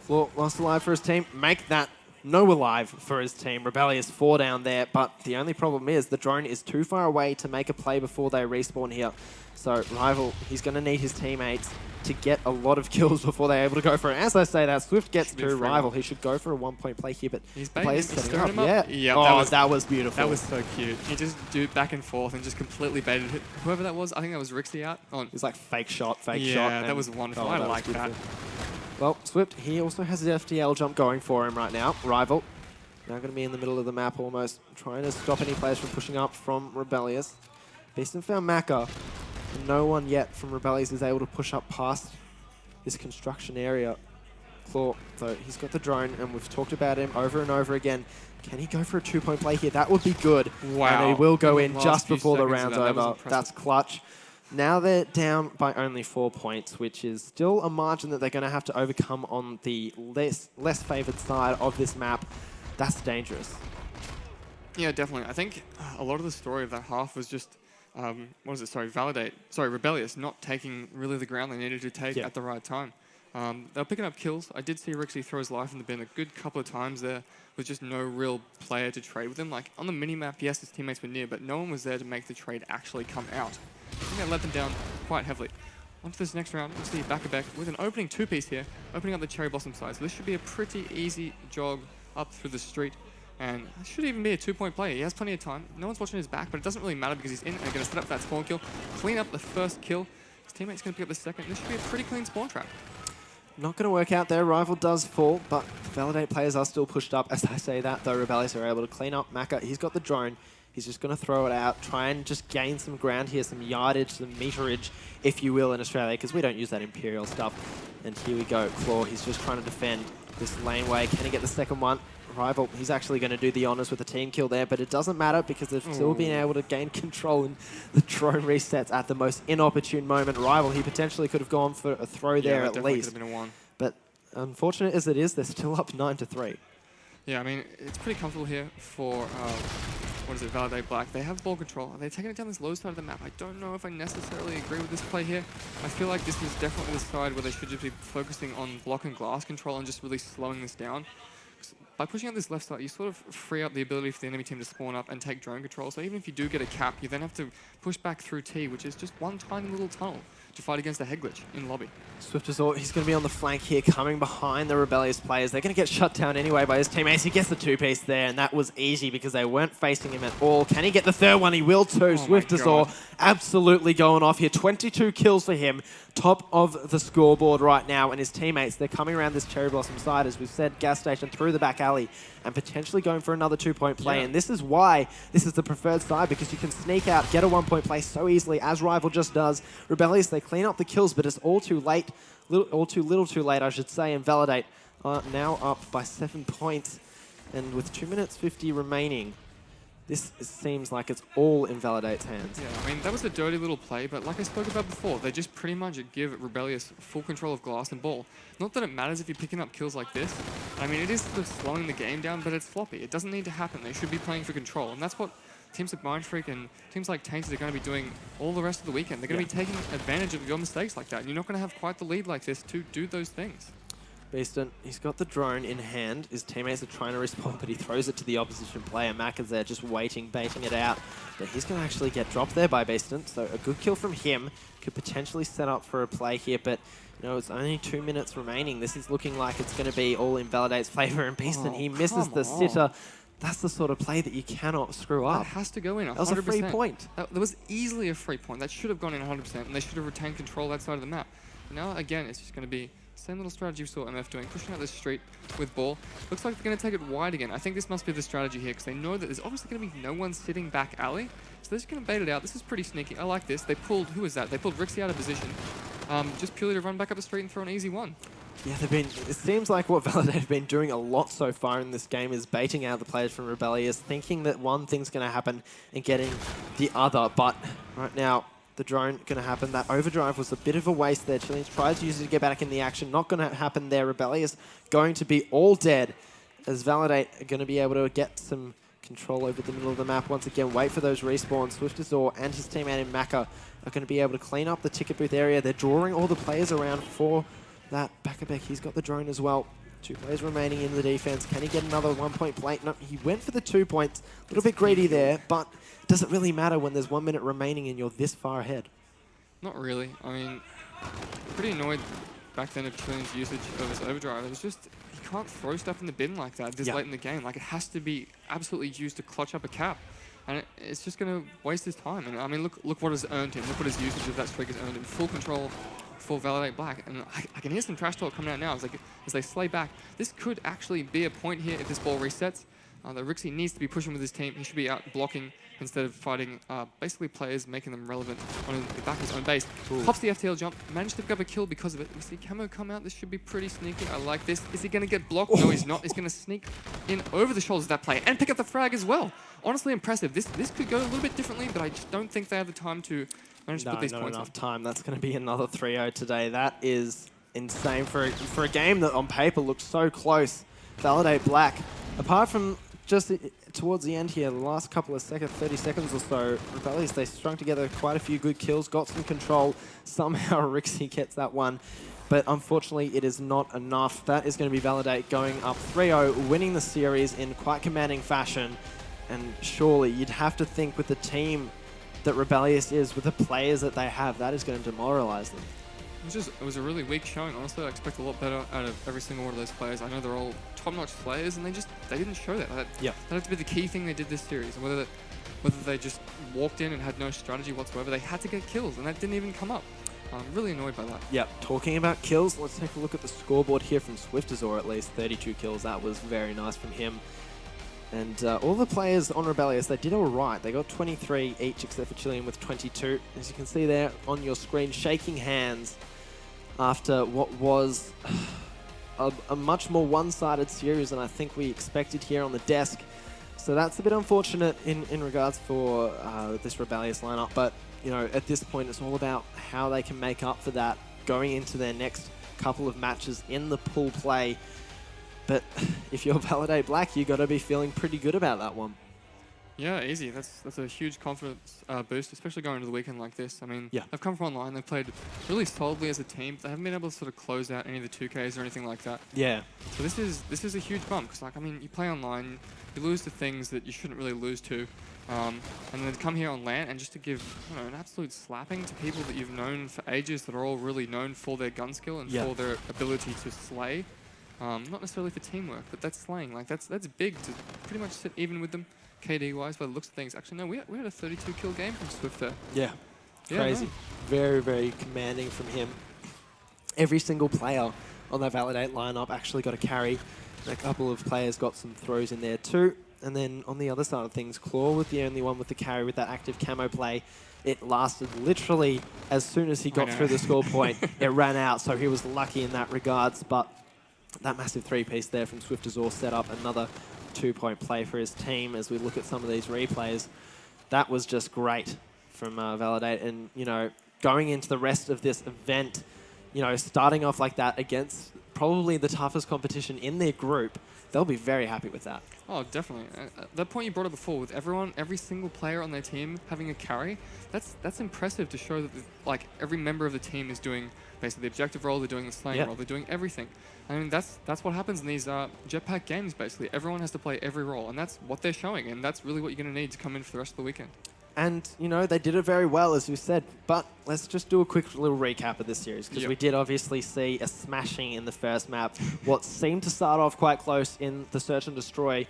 Floor lost alive for his team. Make that no alive for his team. Rebellious 4 down there, but the only problem is the drone is too far away to make a play before they respawn here. So Rival, he's going to need his teammates to get a lot of kills before they're able to go for it. As I say that, Swift gets to Rival. He should go for a 1-point play here, but he's players setting up. Him up. Yeah. Oh, that was beautiful. That was so cute. He just do it back and forth and just completely baited it. Whoever that was, I think that was Rixie out. Oh. It was like fake shot. Yeah, that was wonderful. I like that. Well, Swift, he also has his FTL jump going for him right now. Rival, now going to be in the middle of the map almost, trying to stop any players from pushing up from Rebellious. Beeston found Maka. No one yet from Rebellious is able to push up past this construction area. Claw, though, he's got the drone, and we've talked about him over and over again. Can he go for a 2-point play here? That would be good. Wow. And he will go in just before the round's over. That's clutch. Now they're down by only 4 points, which is still a margin that they're going to have to overcome on the less favoured side of this map. That's dangerous. Yeah, definitely. I think a lot of the story of that half was just Rebellious not taking really the ground they needed to take at the right time. They were picking up kills. I did see Rixie throw his life in the bin a good couple of times there with just no real player to trade with him. Like, on the mini-map, yes, his teammates were near, but no one was there to make the trade actually come out. I think that let them down quite heavily. On to this next round, we'll see Bakabek with an opening 2-piece here, opening up the cherry blossom side. So this should be a pretty easy jog up through the street. And it should even be a 2-point play. He has plenty of time. No one's watching his back, but it doesn't really matter because he's in and going to set up that spawn kill, clean up the first kill. His teammate's going to pick up the second. This should be a pretty clean spawn trap. Not going to work out there. Rival does fall, but Validate players are still pushed up. As I say that, though, Rebellious are able to clean up Maka. He's got the drone. He's just going to throw it out, try and just gain some ground here, some yardage, some meterage, if you will, in Australia, because we don't use that Imperial stuff. And here we go. Claw, he's just trying to defend this laneway. Can he get the second one? Rival, he's actually going to do the honours with a team kill there, but it doesn't matter because they've still been able to gain control, and the drone resets at the most inopportune moment. Rival, he potentially could have gone for a throw there at least. Could have been a 1. But unfortunate as it is, they're still up 9-3. Yeah, I mean, it's pretty comfortable here for, Validate.Black. They have ball control. They're taking it down this low side of the map. I don't know if I necessarily agree with this play here. I feel like this is definitely the side where they should just be focusing on block and glass control and just really slowing this down. by pushing out this left side, you sort of free up the ability for the enemy team to spawn up and take drone control. So even if you do get a cap, you then have to push back through T, which is just one tiny little tunnel to fight against a head glitch in lobby. Swift Resort, he's going to be on the flank here, coming behind the Rebellious players. They're going to get shut down anyway by his teammates. He gets the two-piece there, and that was easy because they weren't facing him at all. Can he get the third one? He will too. Swift Resort absolutely going off here. 22 kills for him, top of the scoreboard right now. And his teammates, they're coming around this Cherry Blossom side, as we've said, gas station through the back alley, and potentially going for another 2-point play. Yeah. And this is why this is the preferred side, because you can sneak out, get a 1-point play so easily, as Rival just does. Rebellious, they clean up the kills, but it's all too late. All too little too late, I should say, and Validate now up by 7 points. And with 2 minutes 50 remaining, this seems like it's all in Validate's hands. Yeah, I mean, that was a dirty little play, but like I spoke about before, they just pretty much give Rebellious full control of glass and ball. Not that it matters if you're picking up kills like this. I mean, it is sort of slowing the game down, but it's floppy. It doesn't need to happen. They should be playing for control, and that's what teams like Mindfreak and teams like Tainted are going to be doing all the rest of the weekend. They're going to be taking advantage of your mistakes like that, and you're not going to have quite the lead like this to do those things. Beaston, he's got the drone in hand. His teammates are trying to respond, but he throws it to the opposition player. Mac is there just waiting, baiting it out. But he's going to actually get dropped there by Beaston. So a good kill from him could potentially set up for a play here. But, you know, it's only 2 minutes remaining. This is looking like it's going to be all in Validate's favor. And Beaston, he misses the sitter. That's the sort of play that you cannot screw up. That has to go in 100%. That was a free point. That was easily a free point. That should have gone in 100%, and they should have retained control that side of the map. But now, again, it's just going to be same little strategy we saw MF doing, pushing out the street with ball. Looks like they're going to take it wide again. I think this must be the strategy here, because they know that there's obviously going to be no one sitting back alley. So they're just going to bait it out. This is pretty sneaky. I like this. They pulled, who was that? They pulled Rixie out of position, just purely to run back up the street and throw an easy one. Yeah, it seems like what Validate have been doing a lot so far in this game is baiting out the players from Rebellious, thinking that one thing's going to happen and getting the other. But right now, the drone going to happen. That overdrive was a bit of a waste there. Chileans tried to use it to get back in the action. Not going to happen there. Rebellious going to be all dead, as Validate are going to be able to get some control over the middle of the map. Once again, wait for those respawns. Swift Azor and his teammate in Maka are going to be able to clean up the ticket booth area. They're drawing all the players around for that. Bakabek, he's got the drone as well. 2 players remaining in the defense. Can he get another 1-point play? No, he went for the 2 points. A little bit greedy there, but it doesn't really matter when there's 1 minute remaining and you're this far ahead. Not really. I mean, pretty annoyed back then of Chilean's usage of his overdrive. It was just, he can't throw stuff in the bin like that this late in the game. Like, it has to be absolutely used to clutch up a cap. And it's just going to waste his time. And I mean, look what has earned him. Look what his usage of that streak has earned him. Full control for Validate.Black. And I can hear some trash talk coming out now as they slay back. This could actually be a point here if this ball resets. The Rixie needs to be pushing with his team. He should be out blocking instead of fighting basically players, making them relevant on the back of his own base. Ooh. Pops the FTL jump, managed to pick up a kill because of it. We see Camo come out. This should be pretty sneaky. I like this. Is he going to get blocked? No, he's not. He's going to sneak in over the shoulders of that player and pick up the frag as well. Honestly impressive. This could go a little bit differently, but I just don't think they have the time to manage to put these points not enough time. That's going to be another 3-0 today. That is insane for a game that on paper looks so close. Validate.Black, apart from just towards the end here, the last couple of seconds, 30 seconds or so, Rebellious, they strung together quite a few good kills, got some control. Somehow Rixie gets that one, but unfortunately it is not enough. That is going to be Validate going up 3-0, winning the series in quite commanding fashion. And surely you'd have to think with the team that Rebellious is, with the players that they have, that is going to demoralize them. It was a really weak showing. Honestly, I expect a lot better out of every single one of those players. I know they're all top-notch players, and they didn't show that. That had to be the key thing they did this series. And whether they just walked in and had no strategy whatsoever, they had to get kills, and that didn't even come up. I'm really annoyed by that. Yep. Talking about kills, let's take a look at the scoreboard here from Swift Azor. At least 32 kills. That was very nice from him. And all the players on Rebellious, they did all right. They got 23 each, except for Chilean with 22. As you can see there on your screen, shaking hands after what was a much more one-sided series than I think we expected here on the desk. So that's a bit unfortunate in regards for this Rebellious lineup. But, you know, at this point, it's all about how they can make up for that going into their next couple of matches in the pool play. But if you're Validate.Black, you got to be feeling pretty good about that one. Yeah, easy. That's a huge confidence boost, especially going into the weekend like this. I mean, Yeah. they've come from online. They've played really solidly as a team. They haven't been able to sort of close out any of the 2Ks or anything like that. Yeah. So this is a huge bump because, like, I mean, you play online, you lose to things that you shouldn't really lose to, and then to come here on LAN and just to give an absolute slapping to people that you've known for ages that are all really known for their gun skill and for their ability to slay. Not necessarily for teamwork, but that's slaying. Like that's big to pretty much sit even with them. KD wise, by the looks of things, actually no, we had a 32 kill game from Swift there. Yeah. Crazy. No. Very, very commanding from him. Every single player on that Validate lineup actually got a carry. A couple of players got some throws in there too. And then on the other side of things, Claw was the only one with the carry with that active camo play. It lasted literally as soon as he got through the score point, it ran out. So he was lucky in that regards. But that massive three-piece there from Swift Azor set up another 2-point play for his team. As we look at some of these replays, that was just great from Validate. And, going into the rest of this event, starting off like that against probably the toughest competition in their group, they'll be very happy with that. Oh, definitely. That point you brought up before, with every single player on their team having a carry, that's impressive to show that like every member of the team is doing basically the objective role, they're doing the slaying role, they're doing everything. I mean, that's what happens in these jetpack games, basically. Everyone has to play every role, and that's what they're showing, and that's really what you're going to need to come in for the rest of the weekend. And, they did it very well, as we said. But let's just do a quick little recap of this series, because we did obviously see a smashing in the first map. What seemed to start off quite close in the Search and Destroy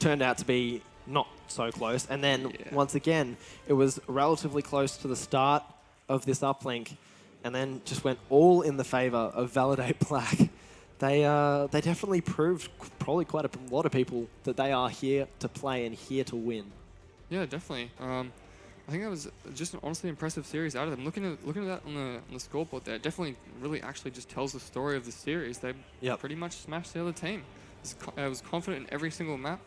turned out to be not so close. And then, once again, it was relatively close to the start of this uplink, and then just went all in the favor of Validate.Black. They definitely proved probably quite a lot of people that they are here to play and here to win. Yeah, definitely. I think that was just an honestly impressive series out of them. Looking at that on the scoreboard there, definitely really actually just tells the story of the series. They pretty much smashed the other team. I was confident in every single map.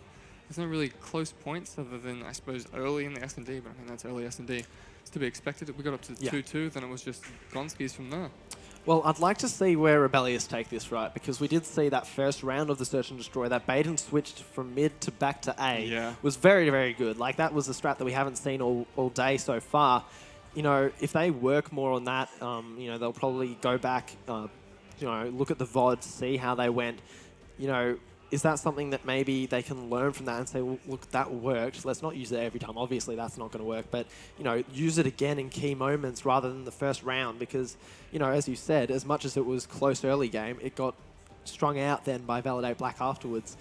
There's no really close points other than, I suppose, early in the S&D, but I mean, that's early S&D. It's to be expected. We got up to 2-2, then it was just Gonskis from there. Well, I'd like to see where Rebellious take this, right? Because we did see that first round of the Search and Destroy, that bait and switched from mid to back to A was very, very good. Like, that was a strat that we haven't seen all day so far. If they work more on that, they'll probably go back, look at the VOD, see how they went. Is that something that maybe they can learn from that and say, well, look, that worked. Let's not use it every time. Obviously, that's not going to work. But, use it again in key moments rather than the first round because, as you said, as much as it was close early game, it got strung out then by Validate.Black afterwards.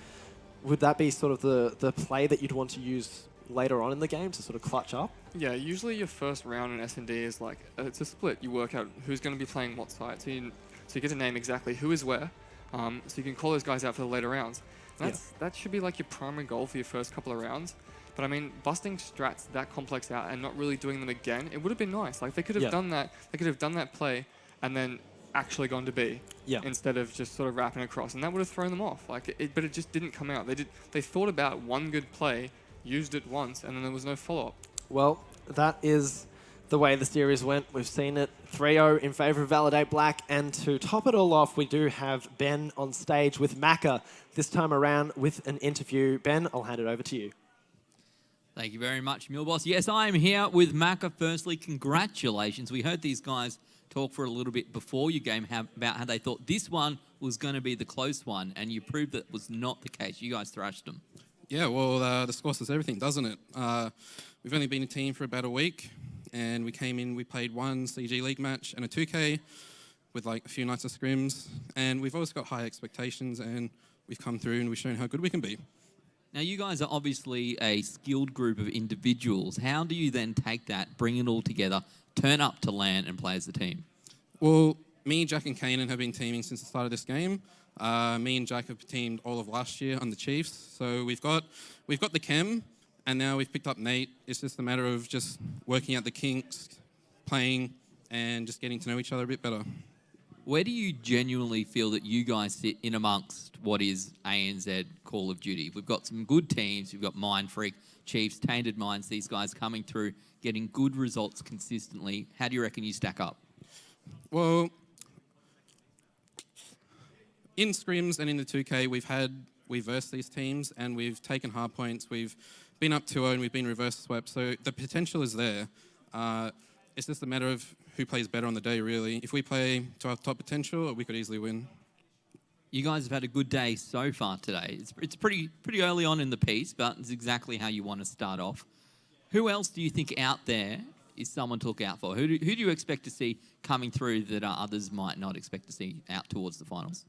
Would that be sort of the play that you'd want to use later on in the game to sort of clutch up? Yeah, usually your first round in S&D is like, it's a split. You work out who's going to be playing what side. So you get to name exactly who is where. So you can call those guys out for the later rounds. That should be like your primary goal for your first couple of rounds. But I mean, busting strats that complex out and not really doing them again, it would have been nice. Like they could have done that. They could have done that play and then actually gone to B instead of just sort of wrapping across, and that would have thrown them off. But it just didn't come out. They thought about one good play, used it once, and then there was no follow-up. Well, that is the way the series went. We've seen it 3-0 in favor of Validate.Black, and to top it all off, we do have Ben on stage with Macca this time around with an interview. Ben, I'll hand it over to you. Thank you very much, Millboss. Yes, I am here with Macca. Firstly, congratulations. We heard these guys talk for a little bit before your game about how they thought this one was going to be the close one, and you proved that was not the case. You guys thrashed them. Yeah, well, the score says everything, doesn't it? We've only been a team for about a week, and we came in, we played one CG League match and a 2K with like a few nights of scrims, and we've always got high expectations, and we've come through and we've shown how good we can be. Now, you guys are obviously a skilled group of individuals. How do you then take that, bring it all together, turn up to LAN and play as a team? Well, me, Jack and Kanan have been teaming since the start of this game. Me and Jack have teamed all of last year on the Chiefs, so we've got the chem, and now we've picked up Nate. It's just a matter of just working out the kinks, playing, and just getting to know each other a bit better. Where do you genuinely feel that you guys sit in amongst what is ANZ Call of Duty? We've got some good teams. We've got Mind Freak, Chiefs, Tainted Minds, these guys coming through, getting good results consistently. How do you reckon you stack up? Well, in scrims and in the 2K, we've versed these teams and we've taken hard points. We've been up 2-0 and we've been reverse swept, so the potential is there. It's just a matter of who plays better on the day, really. If we play to our top potential, we could easily win. You guys have had a good day so far today. It's pretty early on in the piece, but it's exactly how you want to start off. Who else do you think out there is someone to look out for? Who do you expect to see coming through that others might not expect to see out towards the finals?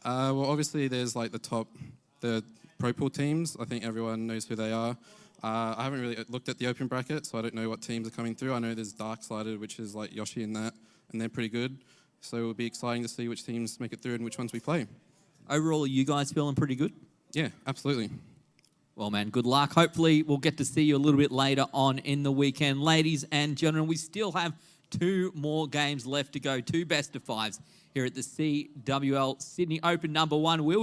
Well, obviously there's like the Pro Pool teams. I think everyone knows who they are. I haven't really looked at the open bracket, so I don't know what teams are coming through. I know there's Dark-Sided, which is like Yoshi and that, and they're pretty good. So it'll be exciting to see which teams make it through and which ones we play. Overall, are you guys feeling pretty good? Yeah, absolutely. Well, man, good luck. Hopefully, we'll get to see you a little bit later on in the weekend. Ladies and gentlemen, we still have 2 more games left to go, 2 best-of-5s here at the CWL Sydney Open #1. We'll